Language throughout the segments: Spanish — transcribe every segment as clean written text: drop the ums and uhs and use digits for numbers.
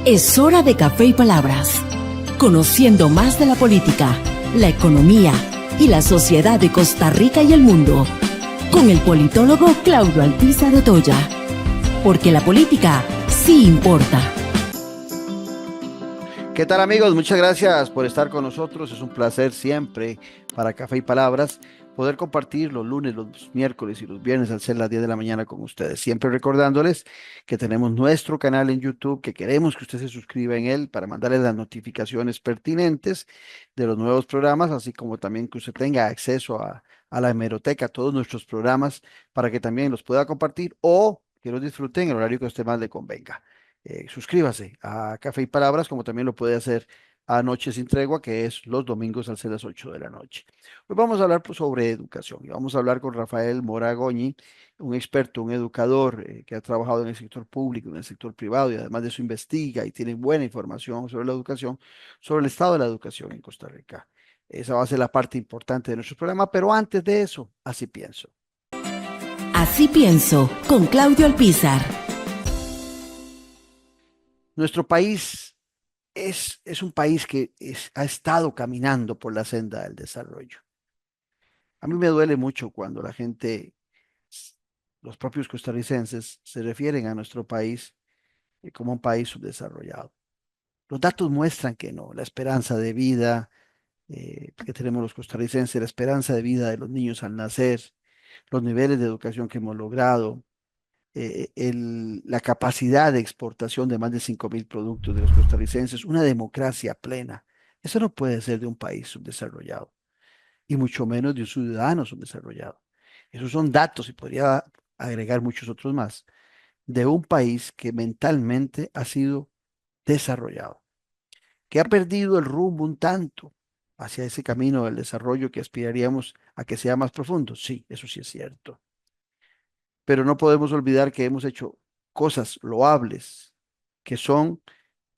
Es hora de Café y Palabras, conociendo más de la política, la economía y la sociedad de Costa Rica y el mundo, con el politólogo Claudio Alpizar Otoya, porque la política sí importa. ¿Qué tal, amigos? Muchas gracias por estar con nosotros. Es un placer siempre para Café y Palabras poder compartir los lunes, los miércoles y los viernes al ser las 10 de la mañana con ustedes. Siempre recordándoles que tenemos nuestro canal en YouTube, que queremos que usted se suscriba en él para mandarles las notificaciones pertinentes de los nuevos programas, así como también que usted tenga acceso a la hemeroteca, a todos nuestros programas, para que también los pueda compartir o que los disfruten en el horario que a usted más le convenga. Suscríbase a Café y Palabras, como también lo puede hacer a Noche Sin Tregua, que es los domingos al ser las 8 de la noche. Hoy vamos a hablar sobre educación y vamos a hablar con Rafael Mora Goñi, un experto, un educador que ha trabajado en el sector público, en el sector privado, y además de eso investiga y tiene buena información sobre la educación, sobre el estado de la educación en Costa Rica. Esa va a ser la parte importante de nuestro programa, pero antes de eso, así pienso. Así pienso, con Claudio Alpizar. Nuestro país es un país que ha estado caminando por la senda del desarrollo. A mí me duele mucho cuando la gente, los propios costarricenses, se refieren a nuestro país como un país subdesarrollado. Los datos muestran que no. La esperanza de vida que tenemos los costarricenses, la esperanza de vida de los niños al nacer, los niveles de educación que hemos logrado, la capacidad de exportación de más de 5,000 productos de los costarricenses, una democracia plena. Eso no puede ser de un país subdesarrollado, y mucho menos de un ciudadano subdesarrollado. Esos son datos, y podría agregar muchos otros más, de un país que mentalmente ha sido desarrollado, que ha perdido el rumbo un tanto hacia ese camino del desarrollo que aspiraríamos a que sea más profundo. Sí, eso sí es cierto. Pero no podemos olvidar que hemos hecho cosas loables, que son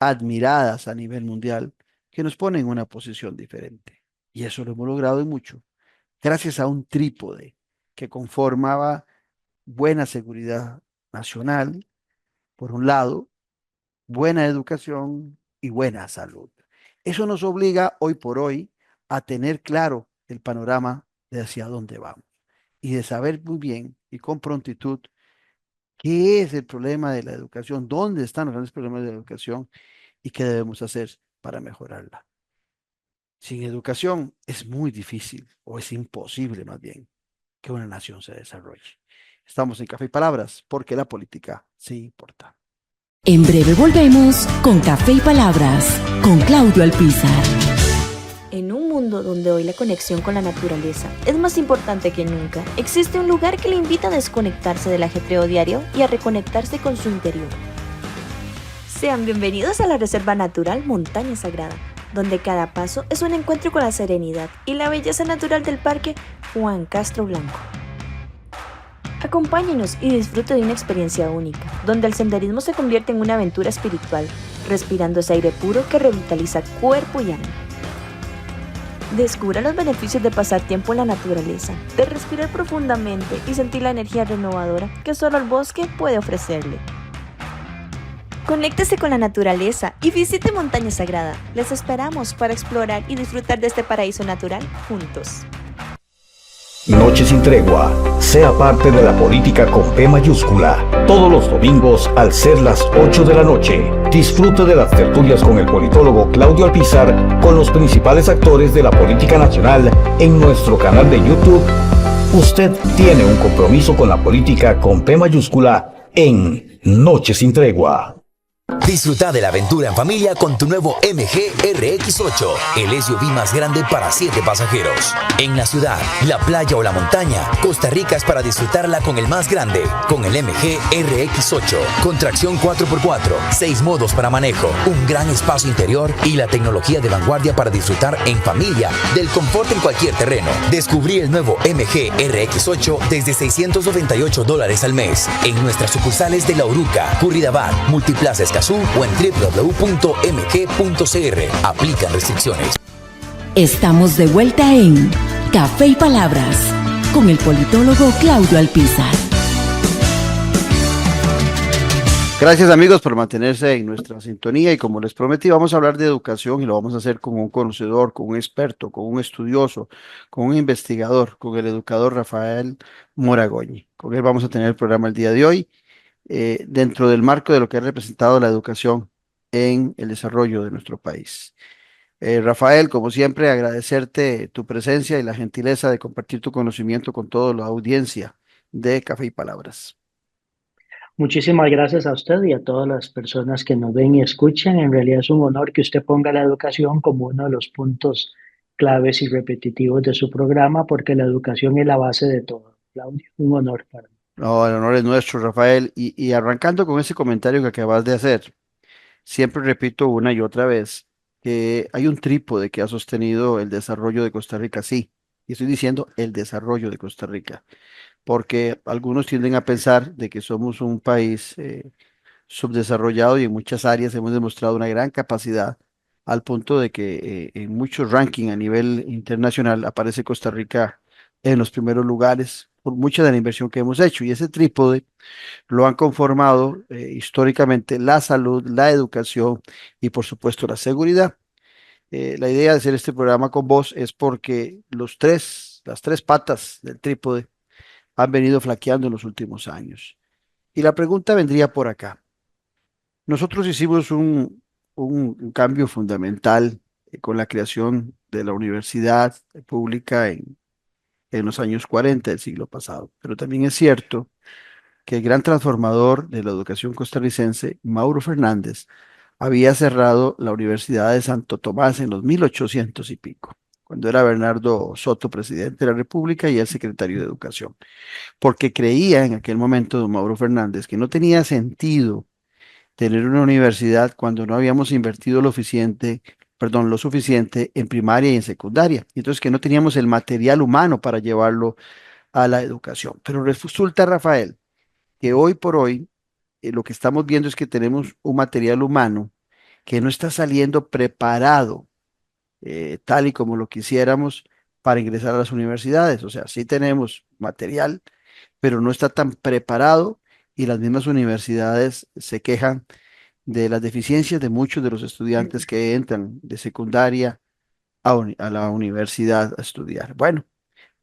admiradas a nivel mundial, que nos ponen en una posición diferente. Y eso lo hemos logrado en mucho, gracias a un trípode que conformaba buena seguridad nacional, por un lado, buena educación y buena salud. Eso nos obliga hoy por hoy a tener claro el panorama de hacia dónde vamos y de saber muy bien y con prontitud qué es el problema de la educación, dónde están los grandes problemas de la educación y qué debemos hacer para mejorarla. Sin educación es muy difícil, o es imposible más bien, que una nación se desarrolle. Estamos en Café y Palabras, porque la política sí importa. En breve volvemos con Café y Palabras, con Claudio Alpizar. En un mundo donde hoy la conexión con la naturaleza es más importante que nunca, existe un lugar que le invita a desconectarse del ajetreo diario y a reconectarse con su interior. Sean bienvenidos a la Reserva Natural Montaña Sagrada, donde cada paso es un encuentro con la serenidad y la belleza natural del Parque Juan Castro Blanco. Acompáñenos y disfrute de una experiencia única, donde el senderismo se convierte en una aventura espiritual, respirando ese aire puro que revitaliza cuerpo y alma. Descubra los beneficios de pasar tiempo en la naturaleza, de respirar profundamente y sentir la energía renovadora que solo el bosque puede ofrecerle. Conéctese con la naturaleza y visite Montaña Sagrada. Les esperamos para explorar y disfrutar de este paraíso natural juntos. Noche Sin Tregua. Sea parte de la política con P mayúscula. Todos los domingos al ser las 8 de la noche. Disfrute de las tertulias con el politólogo Claudio Alpizar con los principales actores de la política nacional en nuestro canal de YouTube. Usted tiene un compromiso con la política con P mayúscula en Noche Sin Tregua. Disfruta de la aventura en familia con tu nuevo MG RX8, el SUV más grande para 7 pasajeros. En la ciudad, la playa o la montaña, Costa Rica es para disfrutarla con el más grande, con el MG RX8, con tracción 4x4, 6 modos para manejo, un gran espacio interior y la tecnología de vanguardia para disfrutar en familia del confort en cualquier terreno. Descubrí el nuevo MG RX8 desde $698 al mes en nuestras sucursales de La Uruca, Curridabat, Multiplaza Escazú o en www.mg.cr. Aplican restricciones. Estamos de vuelta en Café y Palabras, con el politólogo Claudio Alpizar. Gracias amigos por mantenerse en nuestra sintonía y como les prometí vamos a hablar de educación y lo vamos a hacer con un conocedor, con un experto, con un estudioso, con un investigador, con el educador Rafael Moragoñi. Con él vamos a tener el programa el día de hoy dentro del marco de lo que ha representado la educación en el desarrollo de nuestro país. Rafael, como siempre, agradecerte tu presencia y la gentileza de compartir tu conocimiento con toda la audiencia de Café y Palabras. Muchísimas gracias a usted y a todas las personas que nos ven y escuchan. En realidad es un honor que usted ponga la educación como uno de los puntos claves y repetitivos de su programa, porque la educación es la base de todo. Claudio, un honor para mí. No, el honor es nuestro, Rafael. Y arrancando con ese comentario que acabas de hacer, siempre repito una y otra vez que hay un trípode que ha sostenido el desarrollo de Costa Rica, sí. Y estoy diciendo el desarrollo de Costa Rica, porque algunos tienden a pensar de que somos un país subdesarrollado y en muchas áreas hemos demostrado una gran capacidad al punto de que en muchos rankings a nivel internacional aparece Costa Rica en los primeros lugares por mucha de la inversión que hemos hecho. Y ese trípode lo han conformado históricamente la salud, la educación y por supuesto la seguridad. La idea de hacer este programa con vos es porque las tres patas del trípode han venido flaqueando en los últimos años. Y la pregunta vendría por acá. Nosotros hicimos un cambio fundamental con la creación de la universidad pública en los años 40 del siglo pasado, pero también es cierto que el gran transformador de la educación costarricense, Mauro Fernández, había cerrado la Universidad de Santo Tomás en los 1800 y pico, cuando era Bernardo Soto presidente de la República y el secretario de Educación, porque creía en aquel momento don Mauro Fernández que no tenía sentido tener una universidad cuando no habíamos invertido lo suficiente en primaria y en secundaria, y entonces que no teníamos el material humano para llevarlo a la educación. Pero resulta, Rafael, que hoy por hoy lo que estamos viendo es que tenemos un material humano que no está saliendo preparado tal y como lo quisiéramos para ingresar a las universidades. O sea, sí tenemos material, pero no está tan preparado y las mismas universidades se quejan de las deficiencias de muchos de los estudiantes que entran de secundaria a la universidad a estudiar. Bueno.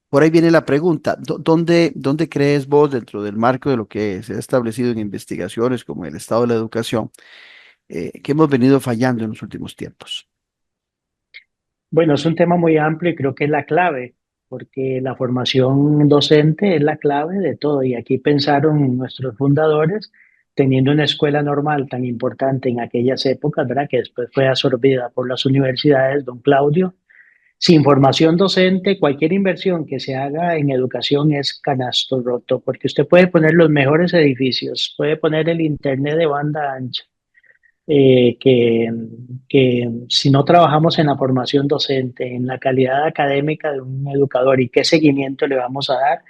Por ahí viene la pregunta, ¿dónde crees vos dentro del marco de lo que se ha establecido en investigaciones como el estado de la educación, que hemos venido fallando en los últimos tiempos? Bueno, es un tema muy amplio y creo que es la clave, porque la formación docente es la clave de todo. Y aquí pensaron nuestros fundadores, teniendo una escuela normal tan importante en aquellas épocas, ¿verdad? Que después fue absorbida por las universidades, don Claudio. Sin formación docente, cualquier inversión que se haga en educación es canasto roto, porque usted puede poner los mejores edificios, puede poner el internet de banda ancha, eh, que, que si no trabajamos en la formación docente, en la calidad académica de un educador y qué seguimiento le vamos a dar,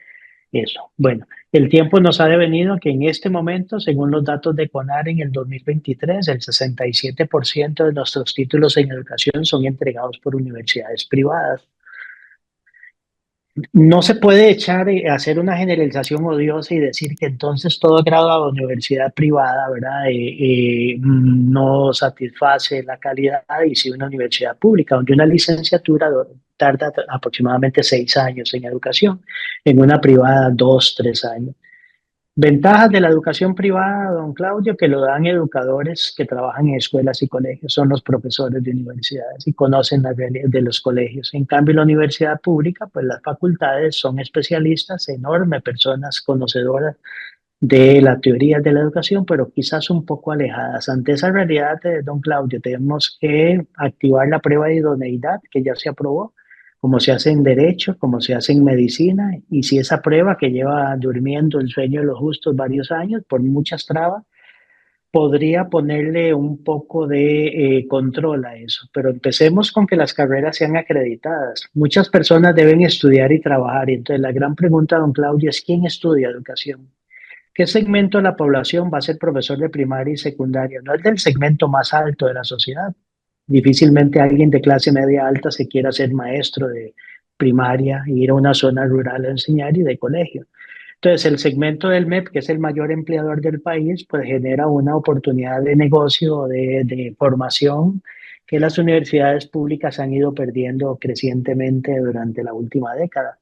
eso. Bueno, el tiempo nos ha devenido que en este momento, según los datos de CONAR en el 2023, el 67% de nuestros títulos en educación son entregados por universidades privadas. No se puede hacer una generalización odiosa y decir que entonces todo grado de universidad privada, ¿verdad? No satisface la calidad y si una universidad pública, donde una licenciatura tarda aproximadamente 6 años en educación, en una privada 2, 3 años. Ventajas de la educación privada, don Claudio, que lo dan educadores que trabajan en escuelas y colegios, son los profesores de universidades y conocen la realidad de los colegios. En cambio, la universidad pública, pues las facultades son especialistas, enormes personas conocedoras de la teoría de la educación, pero quizás un poco alejadas. Ante esa realidad, don Claudio, tenemos que activar la prueba de idoneidad que ya se aprobó, como se hace en derecho, como se hace en medicina, y si esa prueba que lleva durmiendo el sueño de los justos varios años por muchas trabas, podría ponerle un poco de control a eso. Pero empecemos con que las carreras sean acreditadas. Muchas personas deben estudiar y trabajar, y entonces la gran pregunta, don Claudio, es ¿quién estudia educación? ¿Qué segmento de la población va a ser profesor de primaria y secundaria? No es del segmento más alto de la sociedad. Difícilmente alguien de clase media alta se quiera ser maestro de primaria e ir a una zona rural a enseñar y de colegio. Entonces, el segmento del MEP, que es el mayor empleador del país, pues genera una oportunidad de negocio, de formación que las universidades públicas han ido perdiendo crecientemente durante la última década.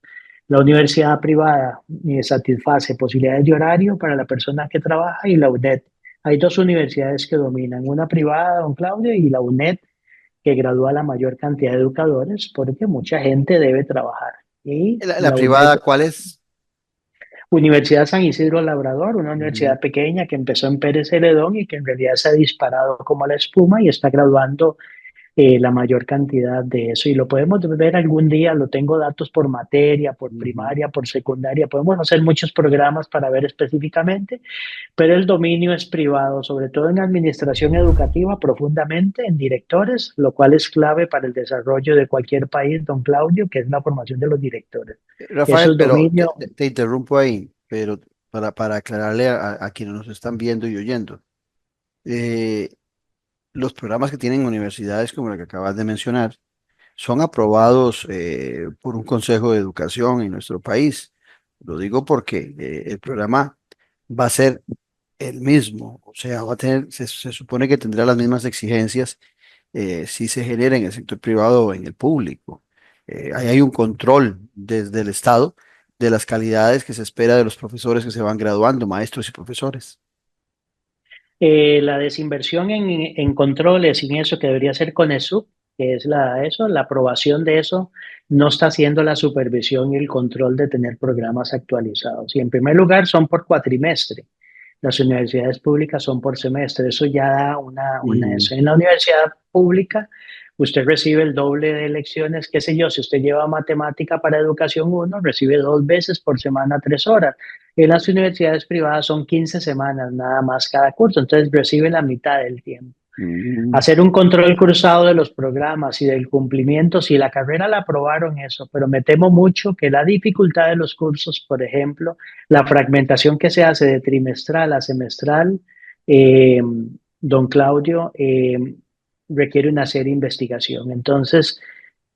La universidad privada satisface posibilidades de horario para la persona que trabaja y la UNED. Hay dos universidades que dominan, una privada, don Claudio, y la UNED, que gradúa la mayor cantidad de educadores porque mucha gente debe trabajar. Y La la UNED, privada, ¿cuál es? Universidad San Isidro Labrador, una Ujú. universidad pequeña que empezó en Pérez Celedón y que en realidad se ha disparado como la espuma y está graduando la mayor cantidad de eso. Y lo podemos ver algún día, lo tengo datos por materia, por Ujú. primaria, por secundaria. Podemos hacer muchos programas para ver específicamente, pero el dominio es privado, sobre todo en administración educativa, profundamente en directores, lo cual es clave para el desarrollo de cualquier país, don Claudio, que es la formación de los directores. Eso Rafael, es pero dominio. te interrumpo ahí, pero para aclararle a quienes nos están viendo y oyendo. eh, los programas que tienen universidades como la que acabas de mencionar son aprobados por un Consejo de Educación en nuestro país. Lo digo porque el programa va a ser el mismo, o sea, va a tener, se supone que tendrá las mismas exigencias si se genera en el sector privado o en el público. Ahí hay un control desde el Estado de las calidades que se espera de los profesores que se van graduando, maestros y profesores. La desinversión en controles y en eso que debería ser CONESUB, que es la aprobación de eso, no está haciendo la supervisión y el control de tener programas actualizados. Y en primer lugar son por cuatrimestre. Las universidades públicas son por semestre. Eso ya da Mm. eso. En la universidad pública, usted recibe el doble de lecciones, qué sé yo, si usted lleva matemática para educación uno recibe 2 veces por semana 3 horas. En las universidades privadas son 15 semanas nada más cada curso, entonces recibe la mitad del tiempo. Mm. Hacer un control cruzado de los programas y del cumplimiento, si la carrera la aprobaron eso, pero me temo mucho que la dificultad de los cursos, por ejemplo, la fragmentación que se hace de trimestral a semestral, eh, don Claudio, requiere una seria investigación. Entonces,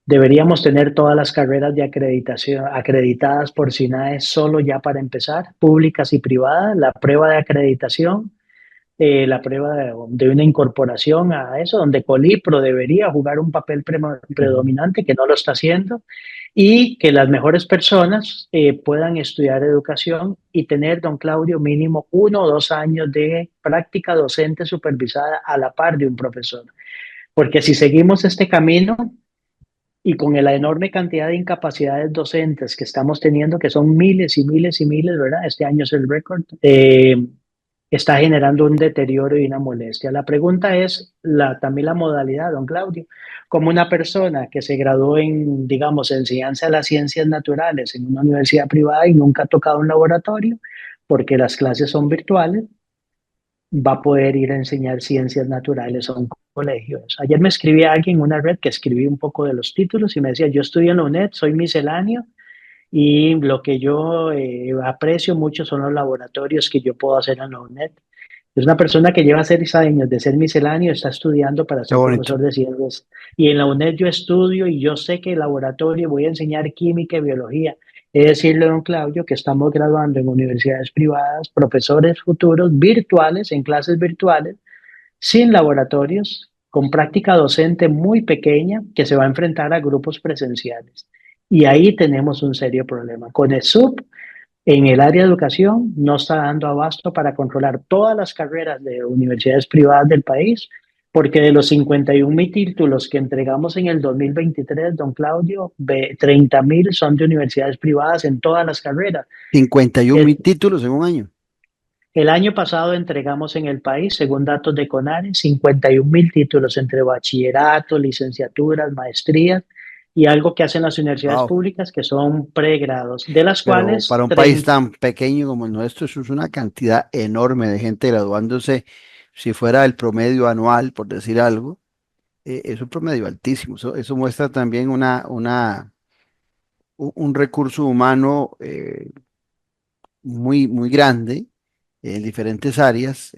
deberíamos tener todas las carreras de acreditación acreditadas por SINAE solo ya para empezar, públicas y privadas, la prueba de acreditación, la prueba de una incorporación a eso, donde Colipro debería jugar un papel Ujú. predominante, que no lo está haciendo, y que las mejores personas puedan estudiar educación y tener, don Claudio, mínimo 1 o 2 años de práctica docente supervisada a la par de un profesor. Porque si seguimos este camino, y con la enorme cantidad de incapacidades docentes que estamos teniendo, que son miles y miles y miles, ¿verdad? Este año es el récord, está generando un deterioro y una molestia. La pregunta es también la modalidad, don Claudio. Como una persona que se graduó en, digamos, enseñanza de las ciencias naturales en una universidad privada y nunca ha tocado un laboratorio, porque las clases son virtuales, va a poder ir a enseñar ciencias naturales a un colegio. Ayer me escribía alguien en una red que escribí un poco de los títulos y me decía, yo estudio en la UNED, soy misceláneo y lo que yo aprecio mucho son los laboratorios que yo puedo hacer en la UNED. Es una persona que lleva 6 años de ser misceláneo, está estudiando para Qué ser bonito. profesor de ciencias. Y en la UNED yo estudio y yo sé que el laboratorio voy a enseñar química y biología. Es decirle, don Claudio, que estamos graduando en universidades privadas, profesores futuros virtuales, en clases virtuales, sin laboratorios, con práctica docente muy pequeña, que se va a enfrentar a grupos presenciales. Y ahí tenemos un serio problema. Con el SUB en el área de educación no está dando abasto para controlar todas las carreras de universidades privadas del país, porque de los 51.000 títulos que entregamos en el 2023, don Claudio, 30.000 son de universidades privadas en todas las carreras. 51.000 El, títulos en un año. el año pasado entregamos en el país, según datos de CONARE, 51.000 títulos entre bachillerato, licenciaturas, maestrías y algo que hacen las universidades Wow. públicas que son pregrados, de las Pero cuales para un país tan pequeño como el nuestro, eso es una cantidad enorme de gente graduándose. Si fuera el promedio anual, por decir algo, es un promedio altísimo. Eso muestra también un recurso humano muy grande en diferentes áreas.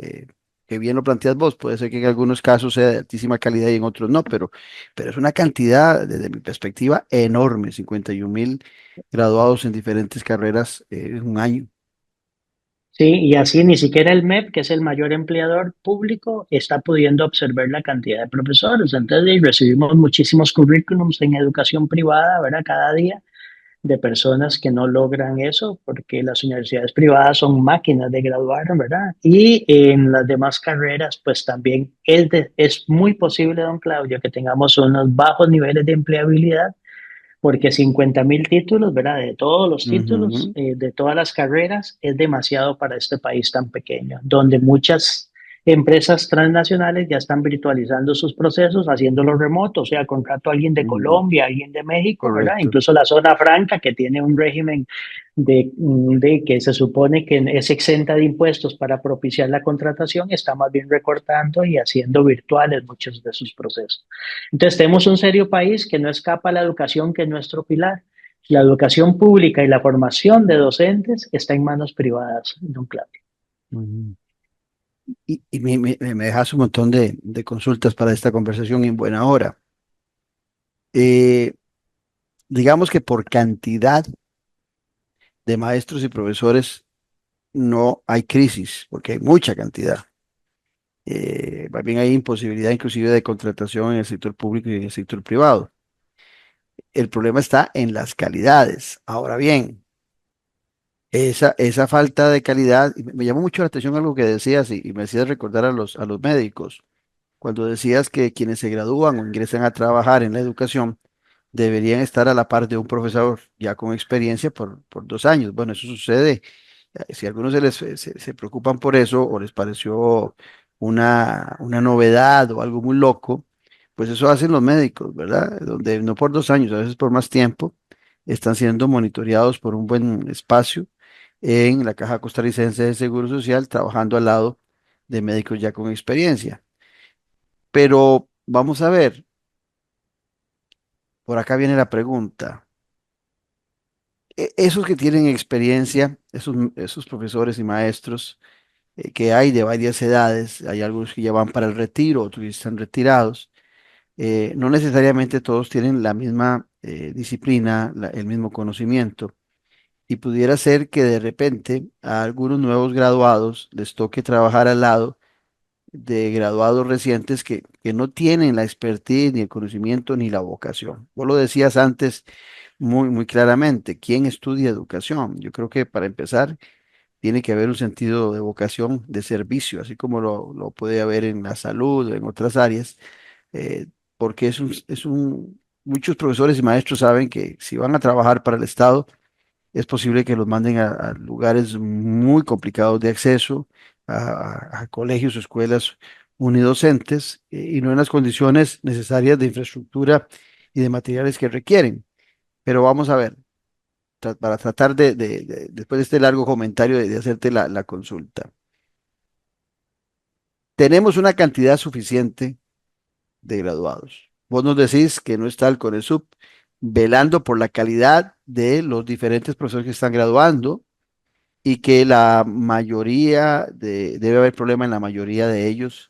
Que bien lo planteas vos, puede ser que en algunos casos sea de altísima calidad y en otros no, pero es una cantidad, desde mi perspectiva, enorme, 51.000 graduados en diferentes carreras en un año. Sí, y así ni siquiera el MEP, que es el mayor empleador público, está pudiendo observar la cantidad de profesores. Entonces, recibimos muchísimos currículums en educación privada, ¿verdad? Cada día de personas que no logran eso, porque las universidades privadas son máquinas de graduar, ¿verdad? Y en las demás carreras, pues también es muy posible, don Claudio, que tengamos unos bajos niveles de empleabilidad porque 50.000 títulos, ¿verdad? De todos los títulos, Ujú, de todas las carreras, es demasiado para este país tan pequeño, donde muchas empresas transnacionales ya están virtualizando sus procesos, haciéndolo remoto, o sea, contrato a alguien de ujú, Colombia, alguien de México, ¿verdad? correcto. Incluso la zona franca, que tiene un régimen de que se supone que es exenta de impuestos para propiciar la contratación, está más bien recortando y haciendo virtuales muchos de sus procesos. Entonces, tenemos un serio país que no escapa a la educación, que es nuestro pilar. La educación pública y la formación de docentes está en manos privadas, don Claudio. Ujú. Y me dejas un montón de consultas para esta conversación en buena hora. Eh, digamos que por cantidad de maestros y profesores no hay crisis, porque hay mucha cantidad. Más bien hay imposibilidad inclusive de contratación en el sector público y en el sector privado. El problema está en las calidades. Ahora bien, esa falta de calidad, y me llamó mucho la atención algo que decías y me hacías recordar a los médicos, cuando decías que quienes se gradúan o ingresan a trabajar en la educación deberían estar a la par de un profesor ya con experiencia por 2 años. Bueno, eso sucede. Si a algunos se preocupan por eso o les pareció una novedad o algo muy loco, pues eso hacen los médicos, ¿verdad? Donde no por 2 años, a veces por más tiempo, están siendo monitoreados por un buen espacio en la Caja Costarricense de Seguro Social, trabajando al lado de médicos ya con experiencia. Pero vamos a ver, por acá viene la pregunta. Esos que tienen experiencia, esos profesores y maestros, que hay de varias edades, hay algunos que ya van para el retiro, otros que están retirados, no necesariamente todos tienen la misma disciplina, el mismo conocimiento, y pudiera ser que de repente a algunos nuevos graduados les toque trabajar al lado de graduados recientes que no tienen la expertise, ni el conocimiento, ni la vocación. Vos lo decías antes muy claramente, ¿quién estudia educación? Yo creo que para empezar tiene que haber un sentido de vocación de servicio, así como lo puede haber en la salud, en otras áreas, eh, porque muchos profesores y maestros saben que si van a trabajar para el Estado, es posible que los manden a lugares muy complicados de acceso, a colegios o escuelas unidocentes, y no en las condiciones necesarias de infraestructura y de materiales que requieren. Pero vamos a ver, para tratar después de este largo comentario, de hacerte la consulta. Tenemos una cantidad suficiente de graduados. Vos nos decís que no está el CONESUB velando por la calidad de los diferentes profesores que están graduando y que la mayoría debe haber problema en la mayoría de ellos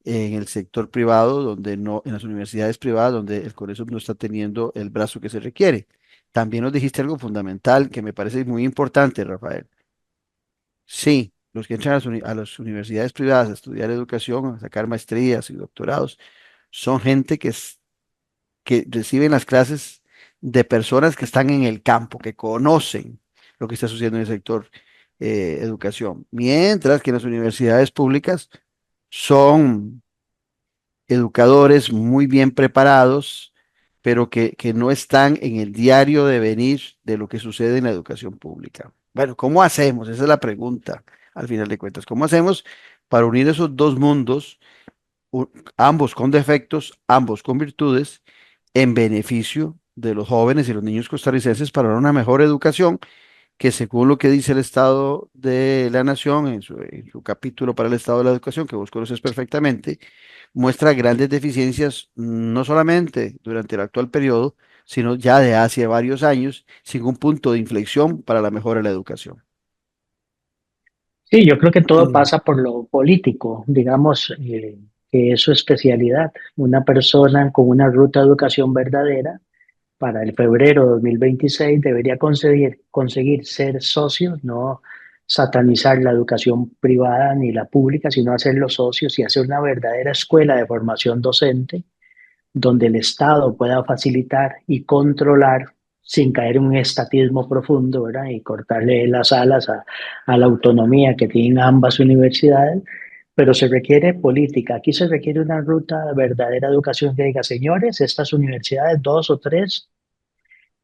en el sector privado, donde no, en las universidades privadas, donde el CONESUB no está teniendo el brazo que se requiere. También nos dijiste algo fundamental que me parece muy importante, Rafael. Sí, los que entran a las universidades privadas a estudiar educación, a sacar maestrías y doctorados, son gente que reciben las clases de personas que están en el campo, que conocen lo que está sucediendo en el sector educación. Mientras que en las universidades públicas son educadores muy bien preparados, pero que no están en el diario de venir de lo que sucede en la educación pública. Bueno, ¿cómo hacemos? Esa es la pregunta, al final de cuentas. ¿Cómo hacemos para unir esos dos mundos, u- ambos con defectos, ambos con virtudes, en beneficio de los jóvenes y los niños costarricenses para una mejor educación que, según lo que dice el Estado de la Nación en su capítulo para el Estado de la Educación, que vos conoces perfectamente, muestra grandes deficiencias no solamente durante el actual periodo, sino ya de hace varios años, sin un punto de inflexión para la mejora de la educación? Sí, yo creo que todo pasa por lo político, digamos, que es su especialidad. Una persona con una ruta de educación verdadera para el febrero de 2026 debería conseguir ser socio, no satanizar la educación privada ni la pública, sino hacerlos socios y hacer una verdadera escuela de formación docente donde el Estado pueda facilitar y controlar sin caer en un estatismo profundo, ¿verdad? Y cortarle las alas a la autonomía que tienen ambas universidades, pero se requiere política. Aquí se requiere una ruta de verdadera educación que diga, señores, estas universidades, dos o tres,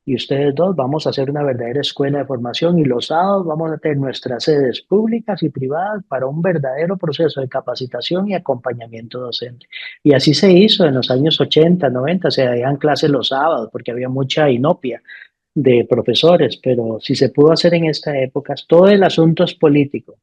y ustedes dos vamos a hacer una verdadera escuela de formación y los sábados vamos a tener nuestras sedes públicas y privadas para un verdadero proceso de capacitación y acompañamiento docente. Y así se hizo en los años 80, 90, se daban clases los sábados porque había mucha inopia de profesores, pero si se pudo hacer en esta época, todo el asunto es político.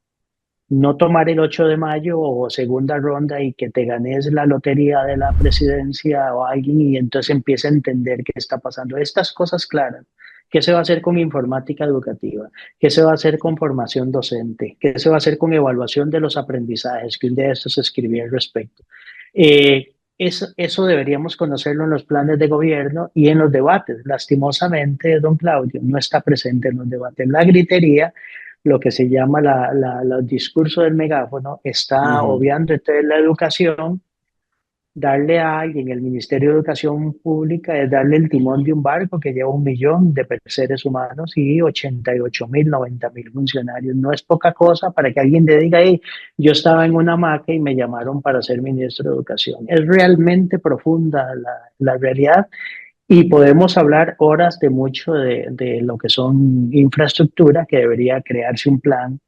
No tomar el 8 de mayo o segunda ronda y que te ganes la lotería de la presidencia o alguien y entonces empieza a entender qué está pasando. Estas cosas claras. ¿Qué se va a hacer con informática educativa? ¿Qué se va a hacer con formación docente? ¿Qué se va a hacer con evaluación de los aprendizajes? Que un día de estos escribí al respecto. Eso deberíamos conocerlo en los planes de gobierno y en los debates. Lastimosamente, don Claudio no está presente en los debates. La gritería, lo que se llama el discurso del megáfono, está Ujú. obviando entonces la educación. Darle a alguien el Ministerio de Educación Pública es darle el timón de un barco que lleva 1 millón de seres humanos y 88.000, 90.000 funcionarios. No es poca cosa para que alguien le diga, hey, yo estaba en una hamaca y me llamaron para ser ministro de Educación. Es realmente profunda la realidad y podemos hablar horas de mucho de lo que son infraestructura, que debería crearse un plan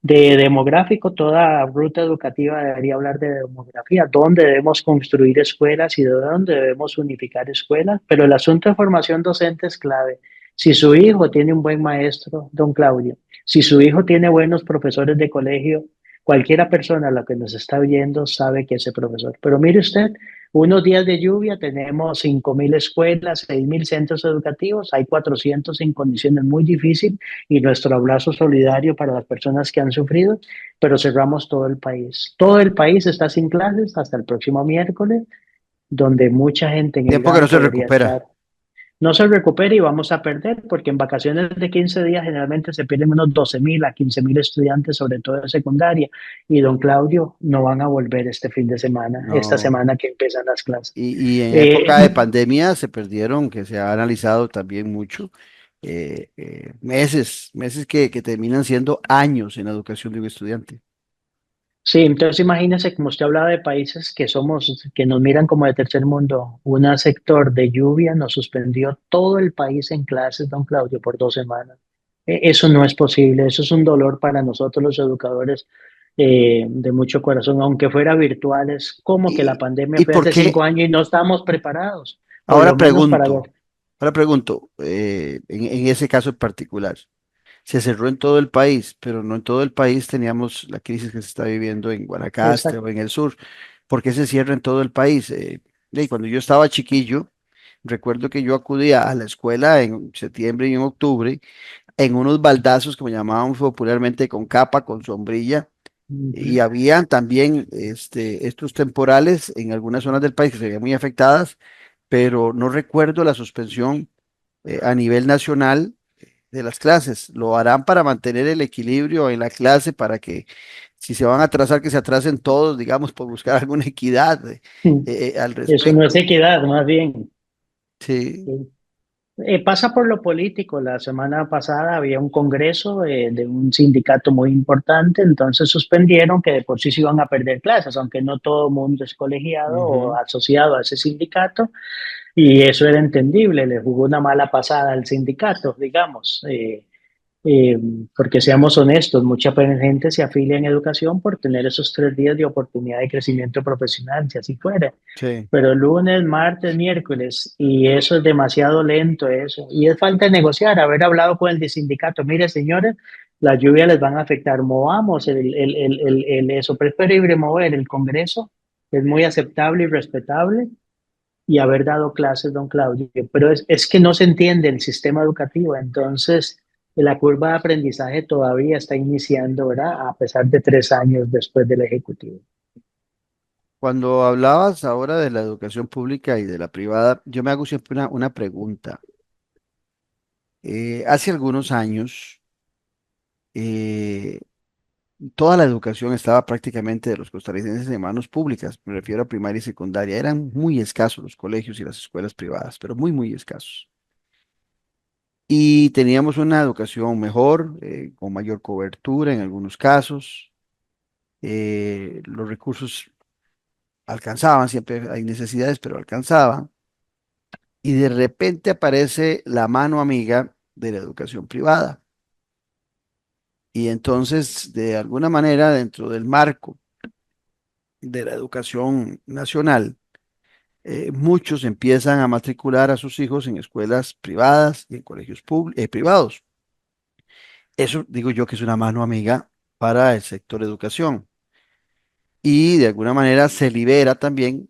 de demográfico. Toda ruta educativa debería hablar de demografía, dónde debemos construir escuelas y de dónde debemos unificar escuelas, pero el asunto de formación docente es clave. Si su hijo tiene un buen maestro, don Claudio, si su hijo tiene buenos profesores de colegio, cualquiera persona a la que nos está oyendo sabe que ese profesor. Pero mire usted, unos días de lluvia tenemos 5.000 escuelas, 6.000 centros educativos, hay 400 en condiciones muy difíciles y nuestro abrazo solidario para las personas que han sufrido, pero cerramos todo el país. Todo el país está sin clases hasta el próximo miércoles, donde mucha gente en el Tiempo que no GAM se podría recupera. estar. No se recupera y vamos a perder, porque en vacaciones de 15 días generalmente se pierden unos 12.000 a 15.000 estudiantes, sobre todo de secundaria. Y don Claudio, no van a volver este fin de semana, esta No. semana que empiezan las clases. Y en Eh, época de pandemia se perdieron, que se ha analizado también mucho, meses que terminan siendo años en la educación de un estudiante. Sí, entonces imagínese, como usted hablaba de países que somos, que nos miran como de tercer mundo, un sector de lluvia nos suspendió todo el país en clases, don Claudio, por 2 semanas. Eso no es posible, eso es un dolor para nosotros los educadores de mucho corazón, aunque fuera virtual, es como que la ¿Y, pandemia y fue por hace qué? 5 años y no estábamos preparados, por Ahora lo menos para ver. pregunto, ahora pregunto, en ese caso en particular, se cerró en todo el país, pero no en todo el país teníamos la crisis que se está viviendo en Guanacaste o en el sur. ¿Por qué se cierra en todo el país? Y cuando yo estaba chiquillo, recuerdo que yo acudía a la escuela en septiembre y en octubre, en unos baldazos, como llamábamos popularmente, con capa, con sombrilla, y Ujú. había también estos temporales en algunas zonas del país que se veían muy afectadas, pero no recuerdo la suspensión a nivel nacional de las clases. Lo harán para mantener el equilibrio en la clase, para que si se van a atrasar, que se atrasen todos, digamos, por buscar alguna equidad al Eso no es respecto. equidad, más bien. Sí, Pasa por lo político. La semana pasada había un congreso de un sindicato muy importante, entonces suspendieron que de por sí se iban a perder clases, aunque no todo el mundo es colegiado o ujú. asociado a ese sindicato, y eso era entendible, le jugó una mala pasada al sindicato, digamos. Eh, Porque seamos honestos, mucha gente se afilia en educación por tener esos 3 días de oportunidad de crecimiento profesional, si así fuera. Sí. Pero lunes, martes, miércoles, y eso es demasiado lento eso. Y es falta de negociar, haber hablado con el de sindicato. Mire, señores, las lluvias les van a afectar. Movamos eso. Preferible mover el Congreso, es muy aceptable y respetable, y haber dado clases, don Claudio. Pero es que no se entiende el sistema educativo. Entonces, la curva de aprendizaje todavía está iniciando, ¿verdad? A pesar de 3 años después del Ejecutivo. Cuando hablabas ahora de la educación pública y de la privada, yo me hago siempre una pregunta. Hace algunos años, eh, toda la educación estaba prácticamente de los costarricenses en manos públicas, me refiero a primaria y secundaria. Eran muy escasos los colegios y las escuelas privadas, pero muy, muy escasos. Y teníamos una educación mejor, con mayor cobertura en algunos casos. Los recursos alcanzaban, siempre hay necesidades, pero alcanzaban. Y de repente aparece la mano amiga de la educación privada. Y entonces, de alguna manera, dentro del marco de la educación nacional, muchos empiezan a matricular a sus hijos en escuelas privadas y en colegios privados. Eso digo yo que es una mano amiga para el sector educación. Y de alguna manera se libera también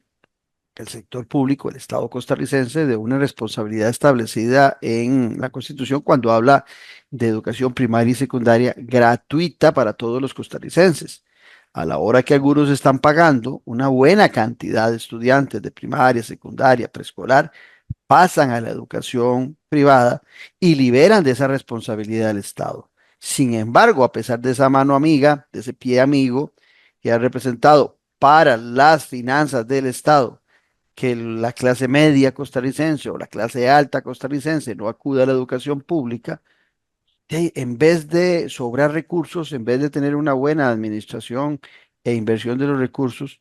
el sector público, el Estado costarricense, de una responsabilidad establecida en la Constitución cuando habla de educación primaria y secundaria gratuita para todos los costarricenses. A la hora que algunos están pagando una buena cantidad de estudiantes de primaria, secundaria, preescolar, pasan a la educación privada y liberan de esa responsabilidad del Estado. Sin embargo, a pesar de esa mano amiga, de ese pie amigo que ha representado para las finanzas del Estado, que la clase media costarricense o la clase alta costarricense no acude a la educación pública, en vez de sobrar recursos, en vez de tener una buena administración e inversión de los recursos,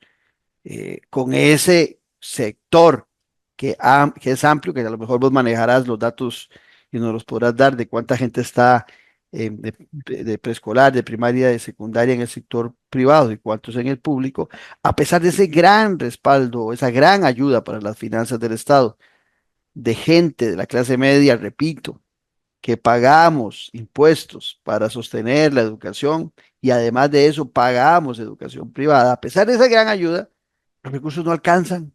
con ese sector que es amplio, que a lo mejor vos manejarás los datos y nos los podrás dar de cuánta gente está de preescolar, de primaria, de secundaria en el sector privado y cuántos en el público, a pesar de ese gran respaldo, esa gran ayuda para las finanzas del Estado, de gente de la clase media, repito, que pagamos impuestos para sostener la educación y además de eso pagamos educación privada, a pesar de esa gran ayuda, los recursos no alcanzan.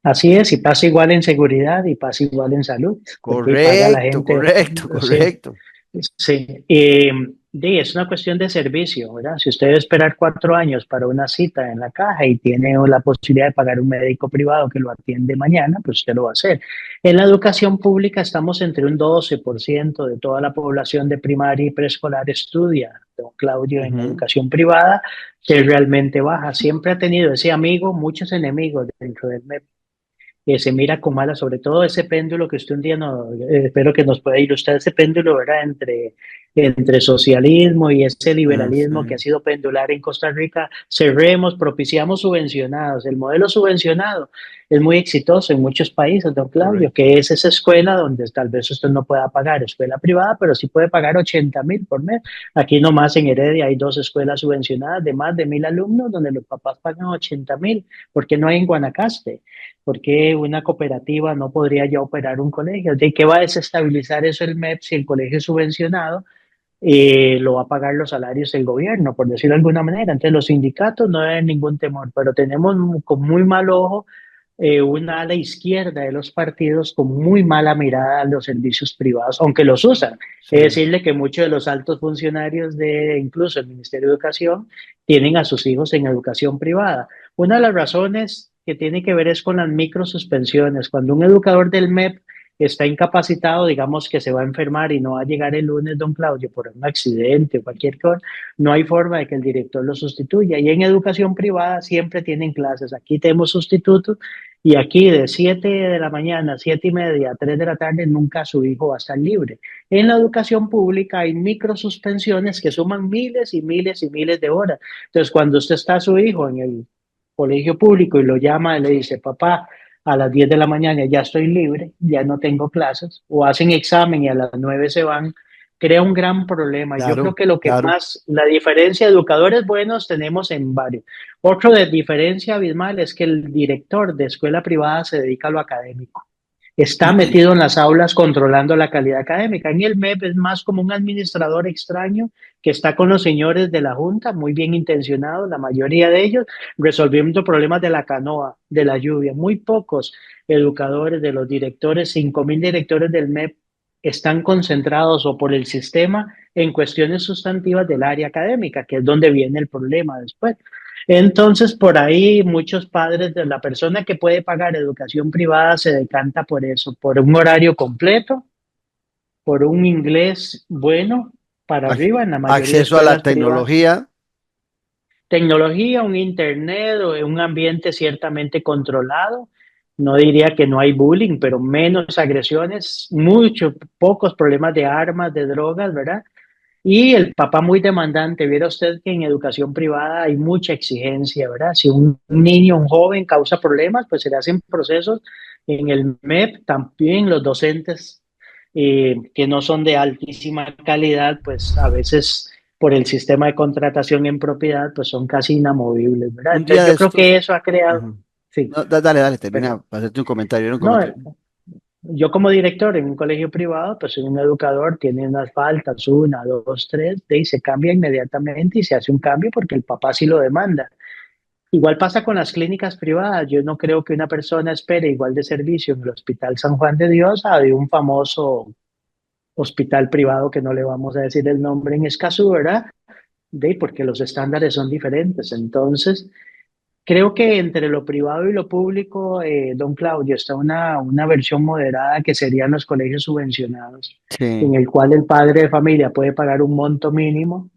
Así es, y pasa igual en seguridad y pasa igual en salud, porque paga la Correcto, gente, correcto, sí, correcto. sí. Es una cuestión de servicio, ¿verdad? Si usted debe esperar 4 años para una cita en la caja y tiene la posibilidad de pagar un médico privado que lo atiende mañana, pues usted lo va a hacer. En la educación pública estamos entre un 12% de toda la población de primaria y preescolar estudia, don Claudio, en Ujú. educación privada, que es realmente baja. Siempre ha tenido ese amigo, muchos enemigos dentro del MEP, que se mira con mala, sobre todo ese péndulo que usted un día no, espero que nos pueda ilustrar, ese péndulo, ¿verdad? Entre socialismo y ese liberalismo que ha Sí. sido pendular en Costa Rica. Cerremos, propiciamos subvencionados. El modelo subvencionado es muy exitoso en muchos países, don Claudio, Correcto. que es esa escuela donde tal vez usted no pueda pagar, escuela privada, pero sí puede pagar 80,000 por mes. Aquí nomás en Heredia hay 2 escuelas subvencionadas de más de 1,000 alumnos donde los papás pagan 80,000, porque no hay en Guanacaste. ¿Por qué una cooperativa no podría ya operar un colegio? ¿De qué va a desestabilizar eso el MEP si el colegio es subvencionado? Lo va a pagar los salarios el gobierno, por decirlo de alguna manera. Entonces los sindicatos no deben ningún temor, pero tenemos con muy mal ojo una ala izquierda de los partidos con muy mala mirada a los servicios privados, aunque los usan. Es Sí. decirle que muchos de los altos funcionarios de incluso el Ministerio de Educación tienen a sus hijos en educación privada. Una de las razones que tiene que ver es con las microsuspensiones. Cuando un educador del MEP está incapacitado, digamos que se va a enfermar y no va a llegar el lunes, don Claudio, por un accidente o cualquier cosa, no hay forma de que el director lo sustituya. Y en educación privada siempre tienen clases. Aquí tenemos sustitutos y aquí de 7 de la mañana, 7:30 a 3 de la tarde, nunca su hijo va a estar libre. En la educación pública hay microsuspensiones que suman miles y miles y miles de horas. Entonces, cuando usted está a su hijo en el colegio público y lo llama y le dice, papá, a las 10 de la mañana ya estoy libre, ya no tengo clases, o hacen examen y a las 9 se van, crea un gran problema. Yo creo Claro, que lo que claro. más, la diferencia de educadores buenos tenemos en varios. Otro de diferencia abismal es que el director de escuela privada se dedica a lo académico. Está metido en las aulas controlando la calidad académica. En el MEP es más como un administrador extraño que está con los señores de la Junta, muy bien intencionados, la mayoría de ellos, resolviendo problemas de la canoa, de la lluvia. Muy pocos educadores de los directores, 5,000 directores del MEP, están concentrados o por el sistema en cuestiones sustantivas del área académica, que es donde viene el problema después. Entonces, por ahí muchos padres de la persona que puede pagar educación privada se decanta por eso, por un horario completo, por un inglés bueno para Ac- arriba en la mayoría de Acceso a la escuelas privadas. tecnología. Tecnología, un internet, o un ambiente ciertamente controlado. No diría que no hay bullying, pero menos agresiones, muchos, pocos problemas de armas, de drogas, ¿verdad? Y el papá muy demandante. Viera usted que en educación privada hay mucha exigencia, ¿verdad? Si un niño, un joven causa problemas, pues se le hacen procesos. En el MEP también los docentes que no son de altísima calidad, pues a veces por el sistema de contratación en propiedad, pues son casi inamovibles, ¿verdad? Un día Entonces de yo creo que estos. eso ha creado, Ujú. sí, No, dale, dale, termina, perdón. para hacerte un comentario, era un No, comentario. yo como director en un colegio privado, pues soy un educador, tiene unas faltas, una, dos, tres, y se cambia inmediatamente y se hace un cambio porque el papá sí lo demanda. Igual pasa con las clínicas privadas. Yo no creo que una persona espere igual de servicio en el Hospital San Juan de Dios a de un famoso hospital privado que no le vamos a decir el nombre en Escazú, ¿verdad? Porque los estándares son diferentes. Entonces, creo que entre lo privado y lo público, don Claudio, está una versión moderada que serían los colegios subvencionados, Sí. en el cual el padre de familia puede pagar un monto mínimo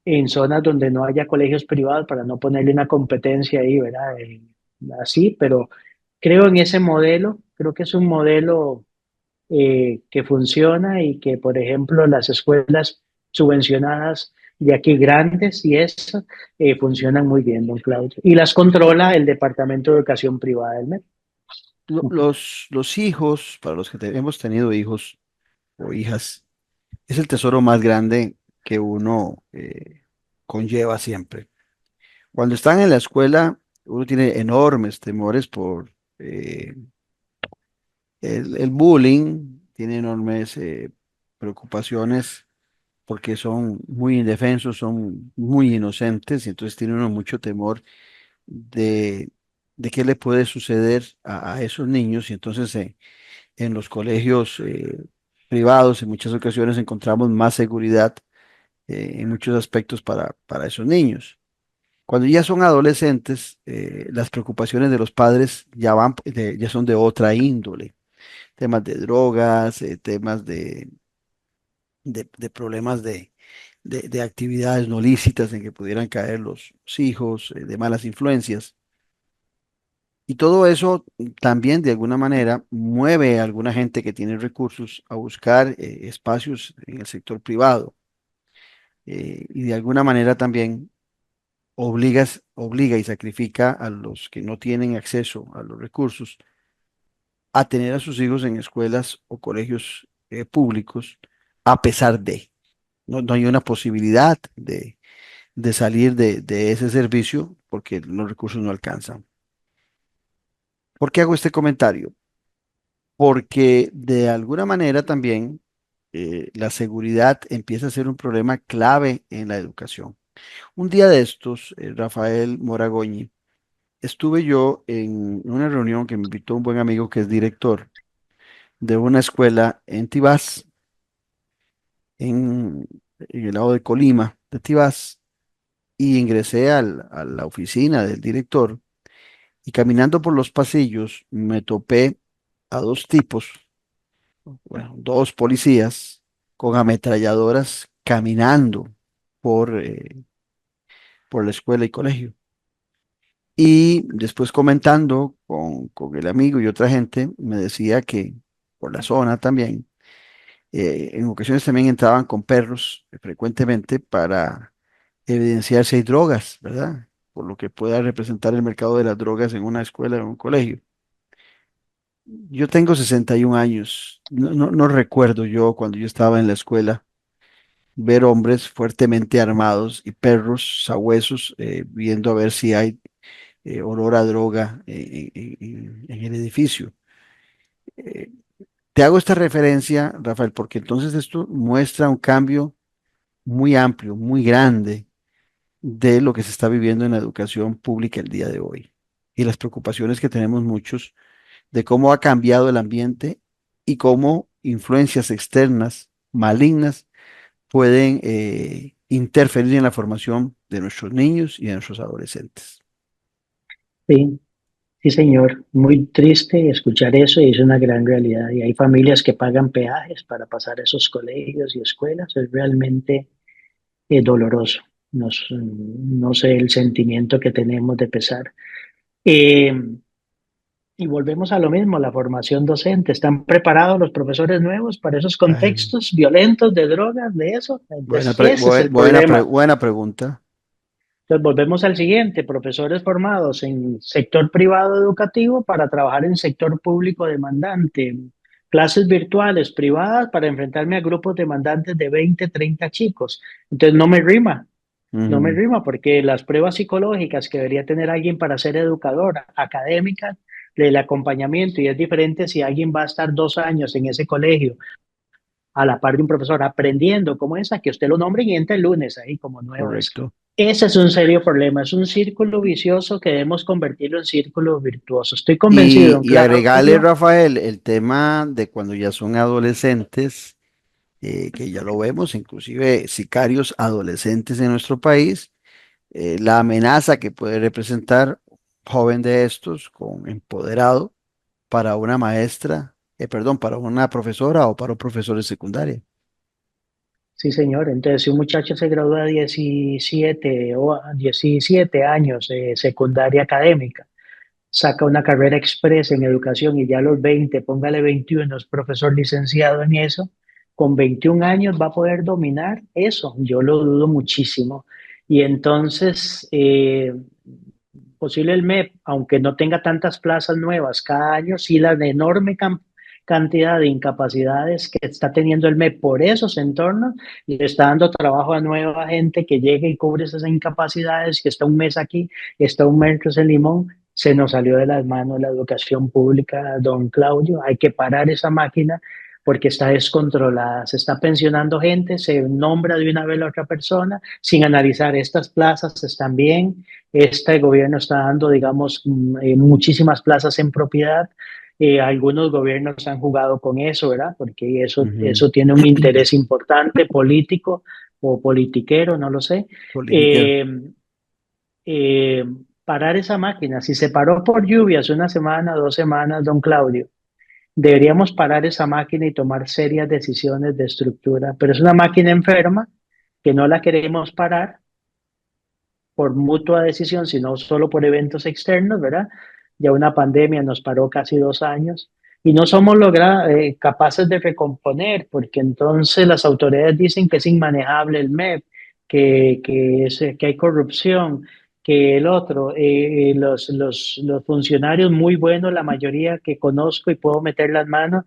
en zonas donde no haya colegios privados para no ponerle una competencia ahí, ¿verdad? Así, pero creo en ese modelo, creo que es un modelo que funciona y que, por ejemplo, las escuelas subvencionadas de aquí grandes y eso funcionan muy bien, don Claudio. Y las controla el Departamento de Educación Privada del MEP. Los hijos, para los que hemos tenido hijos o hijas, es el tesoro más grande que uno conlleva siempre. Cuando están en la escuela, uno tiene enormes temores por el bullying, tiene enormes preocupaciones porque son muy indefensos, son muy inocentes y entonces tiene uno mucho temor de, de qué le puede suceder a esos niños y entonces en los colegios privados en muchas ocasiones encontramos más seguridad en muchos aspectos para esos niños. Cuando ya son adolescentes, las preocupaciones de los padres ya son de otra índole, temas de drogas, temas de problemas de actividades no lícitas en que pudieran caer los hijos, de malas influencias. Y todo eso también de alguna manera mueve a alguna gente que tiene recursos a buscar espacios en el sector privado. Y de alguna manera también obliga y sacrifica a los que no tienen acceso a los recursos a tener a sus hijos en escuelas o colegios públicos a pesar de. No hay una posibilidad de salir de ese servicio porque los recursos no alcanzan. ¿Por qué hago este comentario? Porque de alguna manera también la seguridad empieza a ser un problema clave en la educación. Un día de estos, Rafael Moragoñi, estuve yo en una reunión que me invitó un buen amigo que es director de una escuela en Tibás, en el lado de Colima, de Tibás, y ingresé a la oficina del director y caminando por los pasillos me topé a dos tipos, bueno, dos policías con ametralladoras caminando por, eh, por la escuela y colegio. Y después comentando con el amigo y otra gente, me decía que por la zona también, en ocasiones también entraban con perros frecuentemente para evidenciar si hay drogas, ¿verdad? Por lo que pueda representar el mercado de las drogas en una escuela o en un colegio. Yo tengo 61 años, no recuerdo yo cuando yo estaba en la escuela ver hombres fuertemente armados y perros sabuesos viendo a ver si hay olor a droga en el edificio. Eh, Te hago esta referencia, Rafael, porque entonces esto muestra un cambio muy amplio, muy grande de lo que se está viviendo en la educación pública el día de hoy y las preocupaciones que tenemos muchos de cómo ha cambiado el ambiente y cómo influencias externas malignas pueden interferir en la formación de nuestros niños y de nuestros adolescentes. Sí, Sí, señor, muy triste escuchar eso y es una gran realidad. Y hay familias que pagan peajes para pasar a esos colegios y escuelas. Es realmente doloroso. No sé el sentimiento que tenemos de pesar. Eh, y volvemos a lo mismo, la formación docente. ¿Están preparados los profesores nuevos para esos Bueno, contextos violentos de drogas, de eso? Entonces, ese es el problema. buena pregunta. Entonces, volvemos al siguiente, profesores formados en sector privado educativo para trabajar en sector público demandante, clases virtuales privadas para enfrentarme a grupos demandantes de 20, 30 chicos. Entonces, no me Ujú, rima porque las pruebas psicológicas que debería tener alguien para ser educadora académica, el acompañamiento, y es diferente si alguien va a estar 2 años en ese colegio a la par de un profesor aprendiendo cómo es, a que usted lo nombre y entre el lunes ahí como nuevo. correcto. Ese es un serio problema, es un círculo vicioso que debemos convertirlo en círculo virtuoso. Estoy convencido, don Y agregarle, Claudio. Rafael, el tema de cuando ya son adolescentes, que ya lo vemos, inclusive sicarios adolescentes en nuestro país, la amenaza que puede representar un joven de estos con empoderado para una maestra, perdón, para una profesora o para un profesor de secundaria. Sí, señor. Entonces, si un muchacho se gradúa a 17 o a 17 años de secundaria académica, saca una carrera express en educación y ya a los 20, póngale 21, es profesor licenciado en eso, con 21 años va a poder dominar eso. Yo lo dudo muchísimo. Y entonces, posible el MEP, aunque no tenga tantas plazas nuevas cada año, sí la enorme cantidad de incapacidades que está teniendo el MEP por esos entornos, le está dando trabajo a nueva gente que llegue y cubre esas incapacidades, que está un mes aquí, está un mes en Limón. Se nos salió de las manos la educación pública, don Claudio. Hay que parar esa máquina porque está descontrolada. Se está pensionando gente, se nombra de una vez a otra persona sin analizar estas plazas están bien. Este gobierno está dando, digamos, muchísimas plazas en propiedad. Algunos gobiernos han jugado con eso, ¿verdad? Porque Ujú. eso tiene un interés importante político o politiquero, no lo sé. Politiquero. Eh, eh, Parar esa máquina. Si se paró por lluvias una semana, 2 semanas, don Claudio, deberíamos parar esa máquina y tomar serias decisiones de estructura. Pero es una máquina enferma que no la queremos parar por mutua decisión, sino solo por eventos externos, ¿verdad? Ya una pandemia nos paró casi 2 años y no somos capaces de recomponer, porque entonces las autoridades dicen que es inmanejable el MEP, que hay corrupción, que el otro, los funcionarios muy buenos, la mayoría que conozco y puedo meter las manos,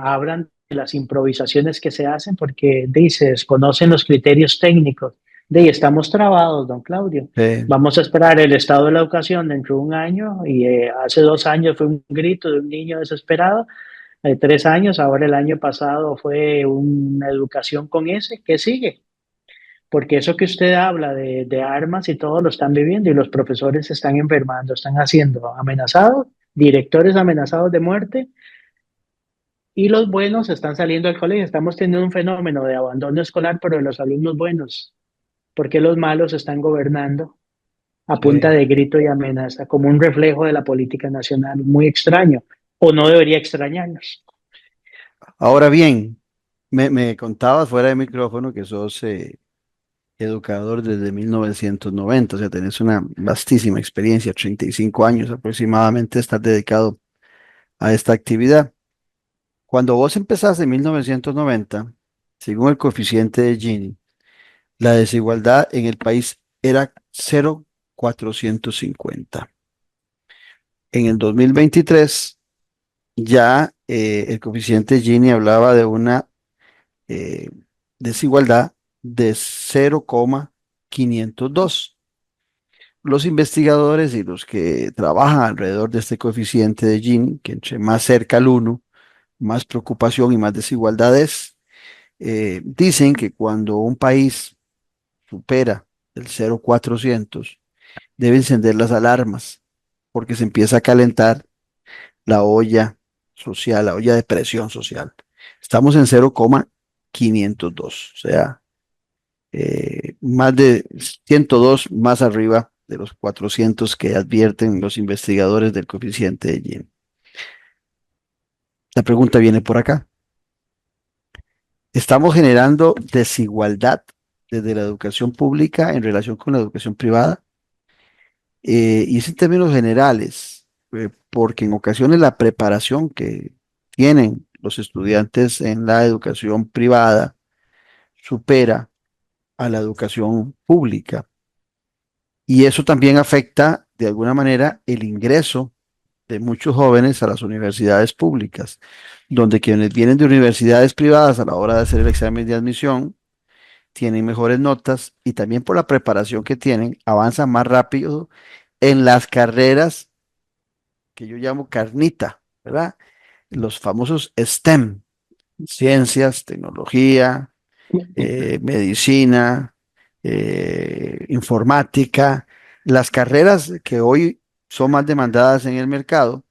hablan de las improvisaciones que se hacen porque dices, conocen los criterios técnicos. De ahí estamos trabados, don Claudio. Sí. Vamos a esperar el estado de la educación dentro de un año y hace 2 años fue un grito de un niño desesperado, 3 años, ahora el año pasado fue una educación con ese, ¿qué sigue? Porque eso que usted habla de armas y todo lo están viviendo y los profesores se están enfermando, están haciendo amenazados, directores amenazados de muerte y los buenos están saliendo al colegio. Estamos teniendo un fenómeno de abandono escolar, pero de los alumnos buenos, porque los malos están gobernando a punta Sí. de grito y amenaza, como un reflejo de la política nacional, muy extraño, o no debería extrañarnos. Ahora bien, me contabas fuera de micrófono que sos educador desde 1990, o sea, tenés una vastísima experiencia, 35 años aproximadamente, estás dedicado a esta actividad. Cuando vos empezaste en 1990, según el coeficiente de Gini, la desigualdad en el país era 0,450. En el 2023, ya el coeficiente Gini hablaba de una eh, desigualdad de 0,502. Los investigadores y los que trabajan alrededor de este coeficiente de Gini, que entre más cerca al uno, más preocupación y más desigualdades, dicen que cuando un país supera el 0,400, debe encender las alarmas, porque se empieza a calentar la olla social, la olla de presión social. Estamos en 0,502, o sea, más de 102 más arriba de los 400 que advierten los investigadores del coeficiente de Gini. La pregunta viene por acá. ¿Estamos generando desigualdad desde la educación pública en relación con la educación privada? Y es en términos generales, porque en ocasiones la preparación que tienen los estudiantes en la educación privada supera a la educación pública. Y eso también afecta de alguna manera el ingreso de muchos jóvenes a las universidades públicas, donde quienes vienen de universidades privadas a la hora de hacer el examen de admisión tienen mejores notas y también por la preparación que tienen avanzan más rápido en las carreras que yo llamo carnita, ¿verdad? Los famosos STEM, ciencias, tecnología, medicina, informática, las carreras que hoy son más demandadas en el mercado,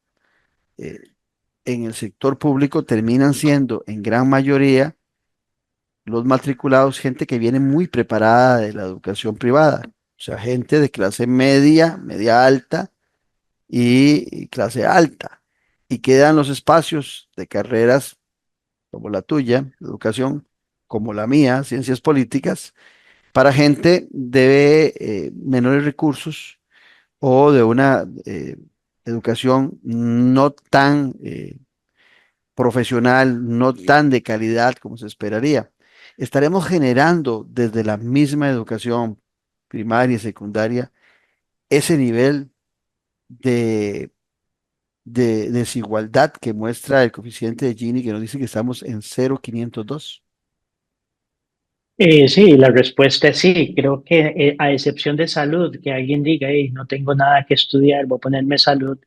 en el sector público terminan siendo en gran mayoría los matriculados gente que viene muy preparada de la educación privada, o sea, gente de clase media, media alta y clase alta. Y quedan los espacios de carreras como la tuya, educación, como la mía, ciencias políticas, para gente de menores recursos o de una educación no tan profesional, no tan de calidad como se esperaría. Estaremos generando desde la misma educación primaria y secundaria ese nivel de, de desigualdad que muestra el coeficiente de Gini, que nos dice que estamos en 0,502. Sí, la respuesta es sí. Creo que a excepción de salud, que alguien diga, hey, no tengo nada que estudiar, voy a ponerme salud.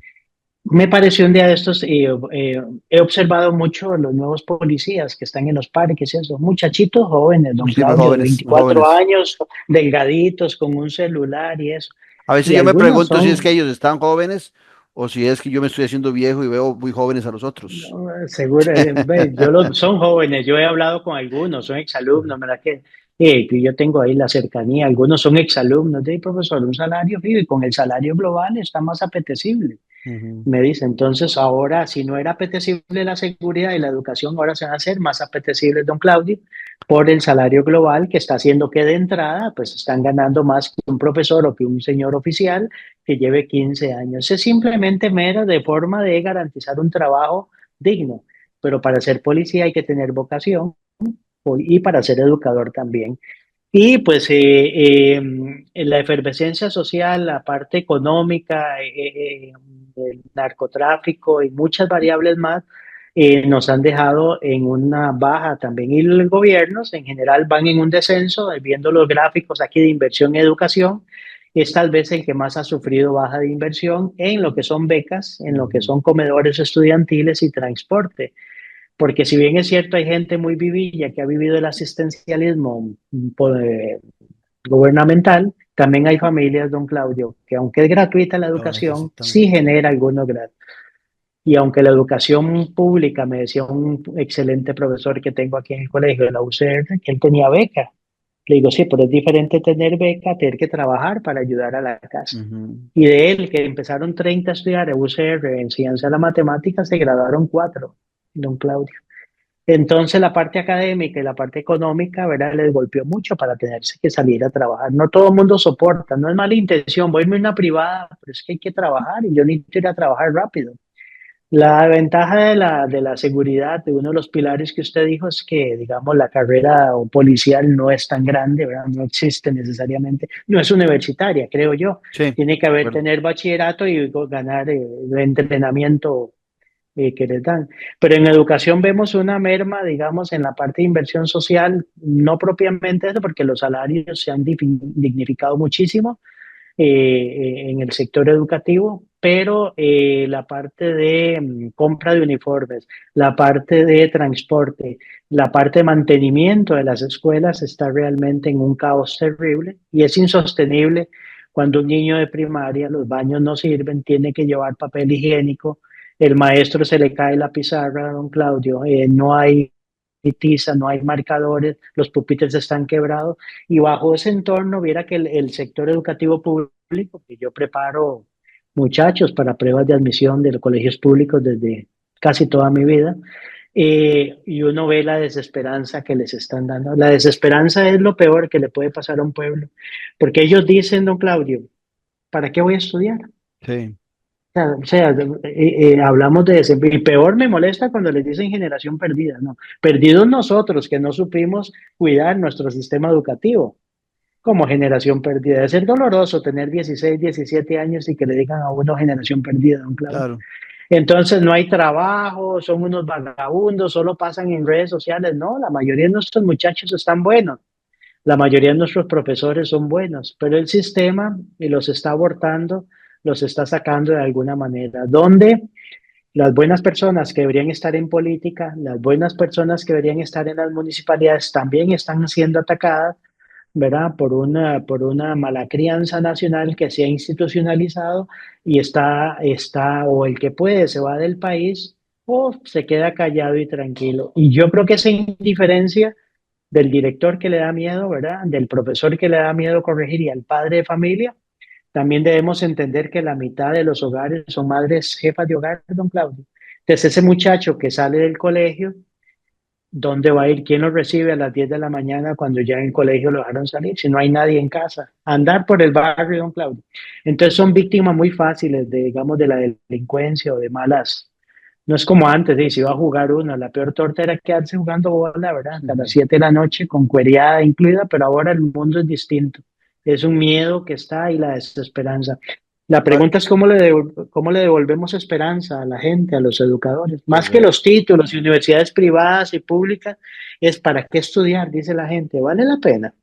Me pareció un día de estos, he observado mucho los nuevos policías que están en los parques, y eso, muchachitos jóvenes, don Sí, muy Claudio, de jóvenes, muy 24 jóvenes. años, delgaditos, con un celular y eso. A veces Y yo me algunos pregunto si es que son, ellos están jóvenes o si es que yo me estoy haciendo viejo y veo muy jóvenes a los otros. no, seguro, son jóvenes, yo he hablado con algunos, son exalumnos, ¿verdad? Que yo tengo ahí la cercanía, algunos son exalumnos de profesor, un salario fijo y con el salario global está más apetecible. Ujú. Me dice, entonces ahora, si no era apetecible la seguridad y la educación, ahora se van a hacer más apetecibles, don Claudio, por el salario global que está haciendo que de entrada, pues están ganando más que un profesor o que un señor oficial que lleve 15 años. Es simplemente mera de forma de garantizar un trabajo digno, pero para ser policía hay que tener vocación y para ser educador también. Y pues la efervescencia social, la parte económica, el narcotráfico y muchas variables más nos han dejado en una baja también. Y los gobiernos en general van en un descenso, viendo los gráficos aquí de inversión en educación, es tal vez el que más ha sufrido baja de inversión en lo que son becas, en lo que Ujú. son comedores estudiantiles y transporte. Porque si bien es cierto, hay gente muy vivilla que ha vivido el asistencialismo gubernamental, también hay familias, don Claudio, que aunque es gratuita la Lo educación, necesitan. sí genera algunos gastos. Y aunque la educación pública, me decía un excelente profesor que tengo aquí en el colegio de la UCR, que él tenía beca. Le digo, sí, pero es diferente tener beca a tener que trabajar para ayudar a la casa. Ujú. Y de él, que empezaron 30 a estudiar en UCR en ciencia de la matemática, se graduaron 4, don Claudio. Entonces la parte académica y la parte económica, ¿verdad? Les golpeó mucho para tenerse que salir a trabajar. No todo el mundo soporta, no es mala intención, voy a irme a una privada, pero es que hay que trabajar y yo necesito ir a trabajar rápido. La ventaja de la seguridad, de uno de los pilares que usted dijo, es que, digamos, la carrera policial no es tan grande, ¿verdad? No existe necesariamente, no es universitaria, creo yo. Sí, Tiene que de haber, acuerdo. tener bachillerato y ganar entrenamiento que les dan. Pero en educación vemos una merma, digamos, en la parte de inversión social, no propiamente eso, porque los salarios se han dignificado muchísimo en el sector educativo, pero la parte de compra de uniformes, la parte de transporte, la parte de mantenimiento de las escuelas está realmente en un caos terrible y es insostenible cuando un niño de primaria, los baños no sirven, tiene que llevar papel higiénico, el maestro se le cae la pizarra, don Claudio, no hay tiza, no hay marcadores, los pupitres están quebrados y bajo ese entorno viera que el sector educativo público público, que yo preparo muchachos para pruebas de admisión de los colegios públicos desde casi toda mi vida. Y uno ve la desesperanza que les están dando. La desesperanza es lo peor que le puede pasar a un pueblo, porque ellos dicen, don Claudio, ¿para qué voy a estudiar? Sí, Hablamos de ese, y peor me molesta cuando les dicen generación perdida, ¿no? Perdidos nosotros que no supimos cuidar nuestro sistema educativo como generación perdida. Debe ser doloroso tener 16, 17 años y que le digan a uno generación perdida, don Claudio. claro. Entonces no hay trabajo, son unos vagabundos, solo pasan en redes sociales. No, la mayoría de nuestros muchachos están buenos, la mayoría de nuestros profesores son buenos, pero el sistema los está abortando, los está sacando de alguna manera. Donde las buenas personas que deberían estar en política, las buenas personas que deberían estar en las municipalidades también están siendo atacadas, ¿verdad? Por una mala crianza nacional que se ha institucionalizado y o el que puede se va del país o se queda callado y tranquilo. Y yo creo que esa indiferencia del director que le da miedo, ¿verdad? Del profesor que le da miedo corregir y al padre de familia, también debemos entender que la mitad de los hogares son madres jefas de hogar, don Claudio. Entonces ese muchacho que sale del colegio, ¿dónde va a ir? ¿Quién lo recibe a las 10 de la mañana cuando ya en el colegio lo dejaron salir? Si no hay nadie en casa. Andar por el barrio, don Claudio. Entonces son víctimas muy fáciles de, digamos, de la delincuencia o de malas. No es como antes, si iba a jugar uno, la peor torta era quedarse jugando bola, ¿verdad? Hasta las 7 de la noche, con cuereada incluida, pero ahora el mundo es distinto. Es un miedo que está y la desesperanza. La Ah, pregunta es cómo le devolvemos esperanza a la gente, a los educadores. Más que correcto. los títulos y universidades privadas y públicas, es para qué estudiar, dice la gente. ¿Vale la pena?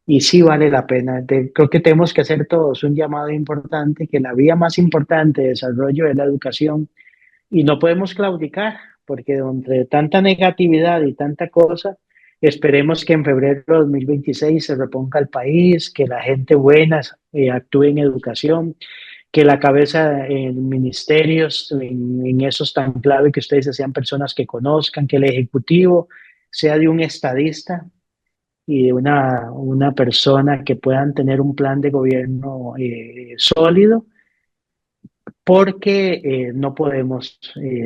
Y sí vale la pena. Creo que tenemos que hacer todos un llamado importante, que la vía más importante de desarrollo es la educación y no podemos claudicar, porque entre tanta negatividad y tanta cosa, esperemos que en febrero de 2026 se reponga el país, que la gente buena actúe en educación, que la cabeza en ministerios, en esos tan clave que ustedes sean personas que conozcan, que el ejecutivo sea de un estadista y de una persona que puedan tener un plan de gobierno sólido porque no podemos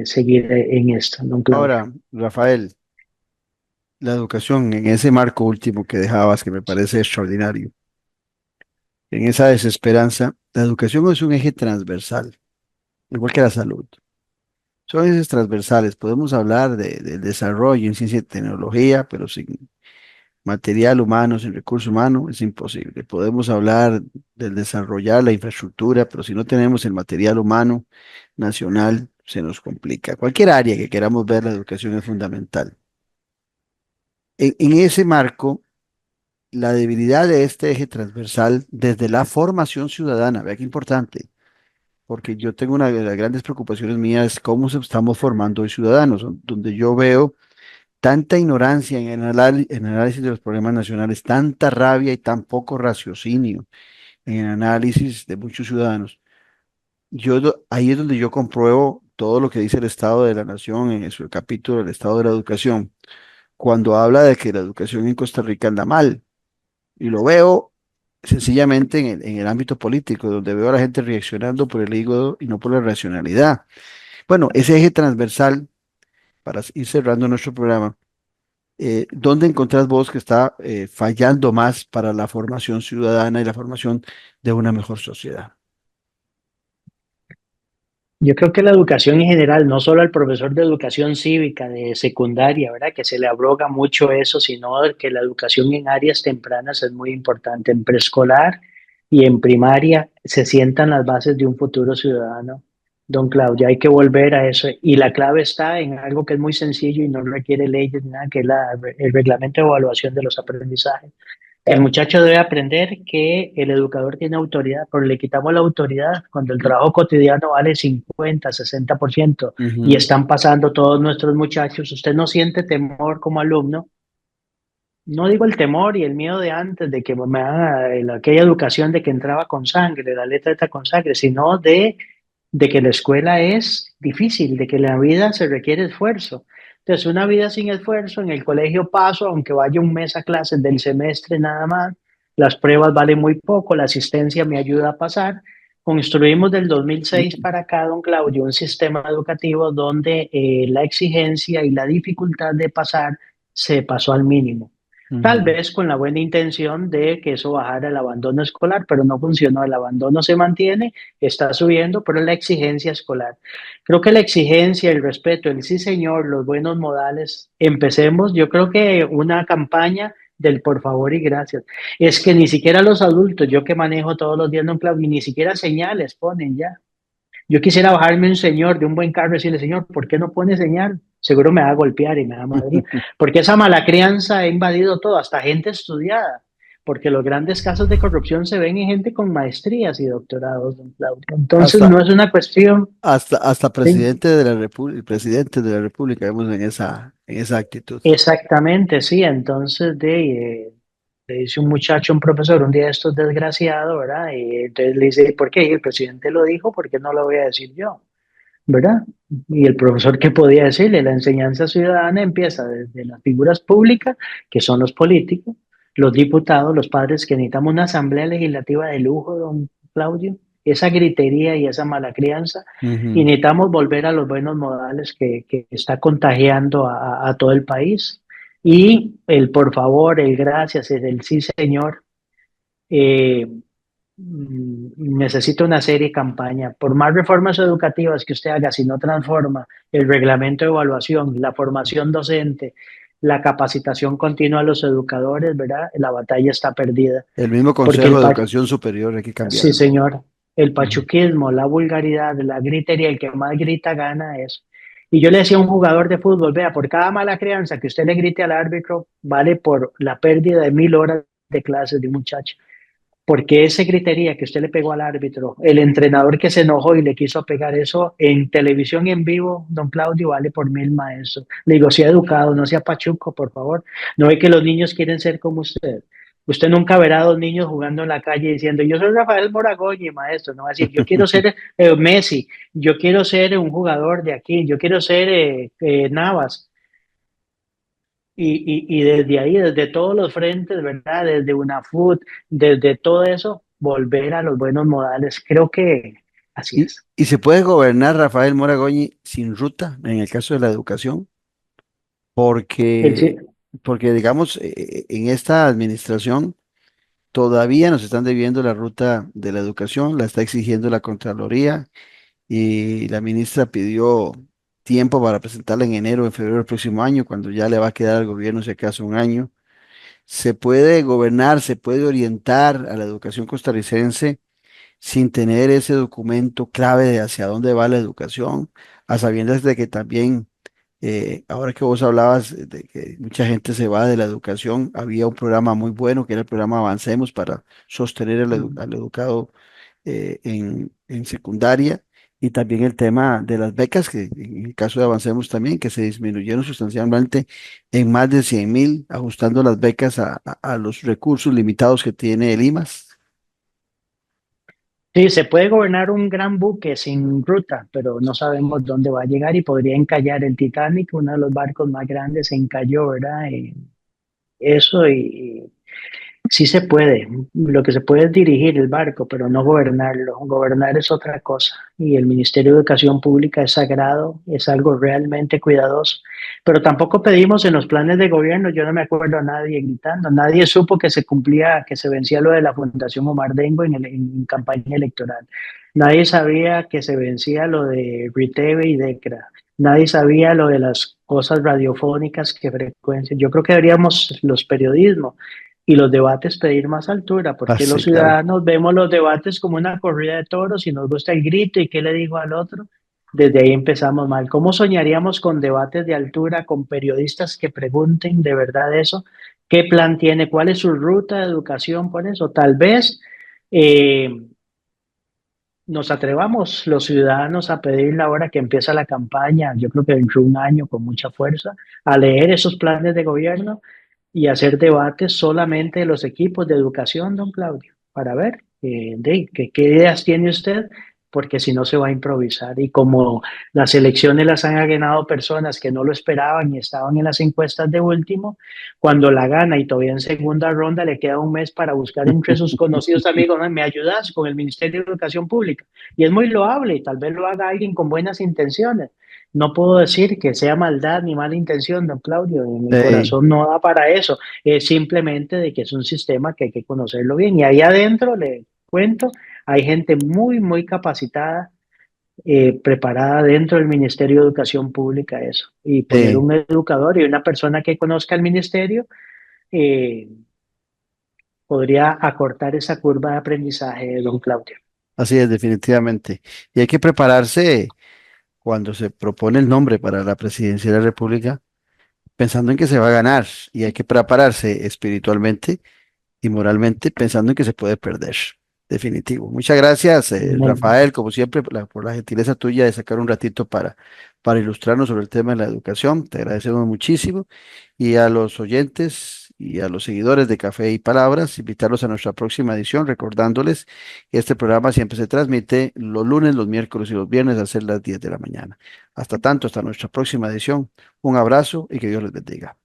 seguir en esto, don Claudio. Ahora, Rafael, la educación en ese marco último que dejabas, que me parece extraordinario, en esa desesperanza, la educación es un eje transversal, igual que la salud. Son ejes transversales. Podemos hablar del desarrollo en ciencia y tecnología, pero sin material humano, sin recurso humano, es imposible. Podemos hablar del desarrollar la infraestructura, pero si no tenemos el material humano nacional, se nos complica. Cualquier área que queramos ver, la educación es fundamental. En ese marco, la debilidad de este eje transversal desde la formación ciudadana, vea qué importante, porque yo tengo una de las grandes preocupaciones mías es cómo estamos formando hoy ciudadanos, donde yo veo tanta ignorancia en en el análisis de los problemas nacionales, tanta rabia y tan poco raciocinio en el análisis de muchos ciudadanos. Ahí es donde yo compruebo todo lo que dice el Estado de la Nación en su capítulo del Estado de la Educación, cuando habla de que la educación en Costa Rica anda mal. Y lo veo sencillamente en el ámbito político, donde veo a la gente reaccionando por el hígado y no por la racionalidad. Bueno, ese eje transversal, para ir cerrando nuestro programa, ¿dónde encontrás vos que está fallando más para la formación ciudadana y la formación de una mejor sociedad? Yo creo que la educación en general, no solo al profesor de educación cívica de secundaria, ¿verdad? Que se le abroga mucho eso, sino que la educación en áreas tempranas es muy importante. En preescolar y en primaria se sientan las bases de un futuro ciudadano. Don Claudio, hay que volver a eso. Y la clave está en algo que es muy sencillo y no requiere leyes ni nada, que es el reglamento de evaluación de los aprendizajes. El muchacho debe aprender que el educador tiene autoridad, pero le quitamos la autoridad cuando el trabajo cotidiano vale 50, 60% y Ujú. están pasando todos nuestros muchachos. Usted no siente temor como alumno. No digo el temor y el miedo de antes, de que me hagan aquella educación de que entraba con sangre, la letra está con sangre, sino de que la escuela es difícil, de que la vida se requiere esfuerzo. Entonces, una vida sin esfuerzo, en el colegio paso, aunque vaya un mes a clases del semestre nada más, las pruebas valen muy poco, la asistencia me ayuda a pasar. Construimos del 2006 para acá, don Claudio, un sistema educativo donde la exigencia y la dificultad de pasar se pasó al mínimo. Tal Ujú. vez con la buena intención de que eso bajara el abandono escolar, pero no funcionó. El abandono se mantiene, está subiendo, pero la exigencia escolar. Creo que la exigencia, el respeto, el sí señor, los buenos modales, empecemos. Yo creo que una campaña del por favor y gracias. Es que ni siquiera los adultos, yo que manejo todos los días en un club, ni siquiera señales ponen ya. Yo quisiera bajarme un señor de un buen carro y decirle, señor, ¿por qué no pone señal? Seguro me va a golpear y me va a madrir. Porque esa mala crianza ha invadido todo, hasta gente estudiada. Porque los grandes casos de corrupción se ven en gente con maestrías y doctorados, don Claudio. Entonces Hasta, no es una cuestión, hasta ¿sí? presidente de la República, presidente de la República vemos en esa actitud. Exactamente, sí. Entonces, le dice un muchacho, un profesor, un día esto es desgraciado, ¿verdad? Y entonces le dice, ¿por qué? Y el presidente lo dijo, ¿por qué no lo voy a decir yo? ¿Verdad? Y el profesor, ¿qué podía decirle? La enseñanza ciudadana empieza desde las figuras públicas, que son los políticos, los diputados, los padres, que necesitamos una asamblea legislativa de lujo, don Claudio, esa gritería y esa mala crianza, y Ujú. necesitamos volver a los buenos modales que está contagiando a todo el país. Y el por favor, el gracias, el sí señor, eh, necesita una serie de campaña. Por más reformas educativas que usted haga, si no transforma el reglamento de evaluación, la formación docente, la capacitación continua a los educadores, ¿verdad? La batalla está perdida. El mismo Porque Consejo de Educación Superior hay que sí, cambiarlo. señor, el Ujú. pachuquismo, la vulgaridad, la gritería, el que más grita gana eso. Y yo le decía a un jugador de fútbol, vea, por cada mala crianza que usted le grite al árbitro, vale por la pérdida de 1.000 horas de clases de un muchacho. Porque ese gritería que usted le pegó al árbitro, el entrenador que se enojó y le quiso pegar eso en televisión en vivo, don Claudio, vale por 1.000 maestros. Le digo, sea educado, no sea pachuco, por favor. No ve que los niños quieren ser como usted. Usted nunca verá a dos niños jugando en la calle diciendo, yo soy Rafael Moragoñi, maestro. No va a decir, yo quiero ser Messi, yo quiero ser un jugador de aquí, yo quiero ser Navas. Y desde ahí, desde todos los frentes, ¿verdad? Desde UNAFUT, desde todo eso, volver a los buenos modales. Creo que así es. Y se puede gobernar Rafael Moragoñi sin ruta en el caso de la educación, El, sí- porque, porque digamos, en esta administración todavía nos están debiendo la ruta de la educación, la está exigiendo la Contraloría y la ministra pidió tiempo para presentarla en enero o en febrero del próximo año, cuando ya le va a quedar al gobierno si acaso un año. Se puede gobernar, se puede orientar a la educación costarricense sin tener ese documento clave de hacia dónde va la educación, a sabiendas de que también, ahora que vos hablabas de que mucha gente se va de la educación, había un programa muy bueno que era el programa Avancemos para sostener al educado en secundaria. Y también el tema de las becas, que en el caso de Avancemos también, que se disminuyeron sustancialmente en más de 100.000, ajustando las becas a los recursos limitados que tiene el IMAS. sí, se puede gobernar un gran buque sin ruta, pero no sabemos dónde va a llegar y podría encallar el Titanic, uno de los barcos más grandes, se encalló, ¿verdad? Eso y sí se puede, lo que se puede es dirigir el barco, pero no gobernarlo. Gobernar es otra cosa. Y el Ministerio de Educación Pública es sagrado, es algo realmente cuidadoso. Pero tampoco pedimos en los planes de gobierno, yo no me acuerdo a nadie gritando, nadie supo que se cumplía, que se vencía lo de la Fundación Omar Dengo en campaña electoral. Nadie sabía que se vencía lo de RITEVE y DECRA. Nadie sabía lo de las cosas radiofónicas que frecuencian. Yo creo que deberíamos los periodismos y los debates pedir más altura, Ah, porque los sí, claro. ciudadanos vemos los debates como una corrida de toros y nos gusta el grito y qué le dijo al otro. Desde ahí empezamos mal. ¿Cómo soñaríamos con debates de altura, con periodistas que pregunten de verdad eso? ¿Qué plan tiene? ¿Cuál es su ruta de educación por eso? Tal vez eh, nos atrevamos los ciudadanos a pedirle ahora que empieza la campaña, yo creo que dentro de un año con mucha fuerza, a leer esos planes de gobierno y hacer debates solamente de los equipos de educación, don Claudio, para ver qué ideas tiene usted porque si no se va a improvisar. Y como las elecciones las han ganado personas que no lo esperaban y estaban en las encuestas de último, cuando la gana y todavía en segunda ronda le queda un mes para buscar entre sus conocidos amigos, ¿no? ¿Me ayudas con el Ministerio de Educación Pública? Y es muy loable y tal vez lo haga alguien con buenas intenciones. No puedo decir que sea maldad ni mala intención, don Claudio, en el corazón no da para eso, es simplemente de que es un sistema que hay que conocerlo bien. Y ahí adentro, le cuento, hay gente muy, muy capacitada, preparada dentro del Ministerio de Educación Pública eso. Y poner un educador y una persona que conozca el ministerio podría acortar esa curva de aprendizaje, don Claudio. Así es, definitivamente. Y hay que prepararse cuando se propone el nombre para la presidencia de la República, pensando en que se va a ganar. Y hay que prepararse espiritualmente y moralmente pensando en que se puede perder. Definitivo. Muchas gracias, Rafael, como siempre, por la gentileza tuya de sacar un ratito para ilustrarnos sobre el tema de la educación. Te agradecemos muchísimo. Y a los oyentes y a los seguidores de Café y Palabras, invitarlos a nuestra próxima edición, recordándoles que este programa siempre se transmite los lunes, los miércoles y los viernes a ser las 10 de la mañana. Hasta tanto, hasta nuestra próxima edición. Un abrazo y que Dios les bendiga.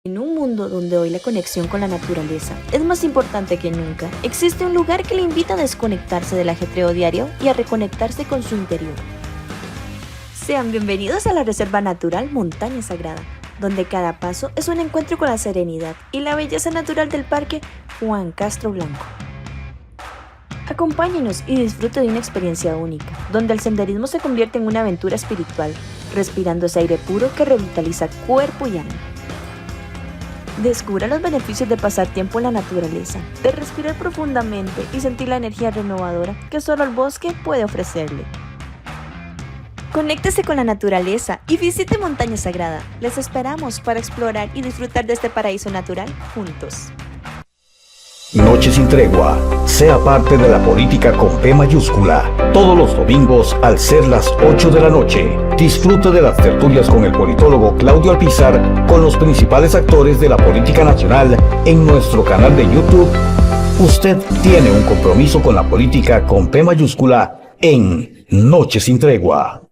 En un mundo donde hoy la conexión con la naturaleza es más importante que nunca, existe un lugar que le invita a desconectarse del ajetreo diario y a reconectarse con su interior. Sean bienvenidos a la Reserva Natural Montaña Sagrada, donde cada paso es un encuentro con la serenidad y la belleza natural del Parque Juan Castro Blanco. Acompáñenos y disfrute de una experiencia única, donde el senderismo se convierte en una aventura espiritual, respirando ese aire puro que revitaliza cuerpo y alma. Descubra los beneficios de pasar tiempo en la naturaleza, de respirar profundamente y sentir la energía renovadora que solo el bosque puede ofrecerle. Conéctese con la naturaleza y visite Montaña Sagrada. Les esperamos para explorar y disfrutar de este paraíso natural juntos. Noche sin tregua. Sea parte de la política con P mayúscula. Todos los domingos al ser las 8 de la noche. Disfrute de las tertulias con el politólogo Claudio Alpizar con los principales actores de la política nacional en nuestro canal de YouTube. Usted tiene un compromiso con la política con P mayúscula en Noche sin tregua.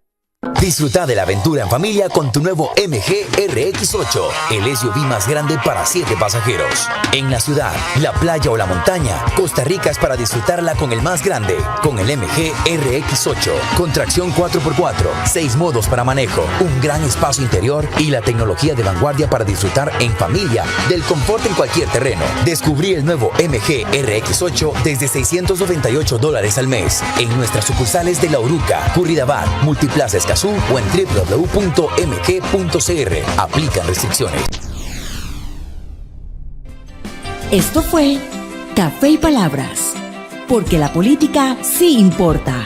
Disfruta de la aventura en familia con tu nuevo MG RX8, el SUV más grande para 7 pasajeros. En la ciudad, la playa o la montaña, Costa Rica es para disfrutarla con el más grande, con el MG RX8, con tracción 4x4, 6 modos para manejo, un gran espacio interior y la tecnología de vanguardia para disfrutar en familia del confort en cualquier terreno. Descubrí el nuevo MG RX8 desde $698 al mes en nuestras sucursales de La Uruca, Curridabat, Multiplaza Escazú o en www.mg.cr. Aplican restricciones. Esto fue Café y Palabras, porque la política sí importa,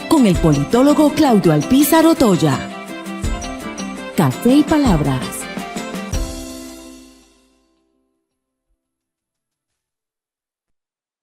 con el politólogo Claudio Alpizar Otoya. Café y Palabras.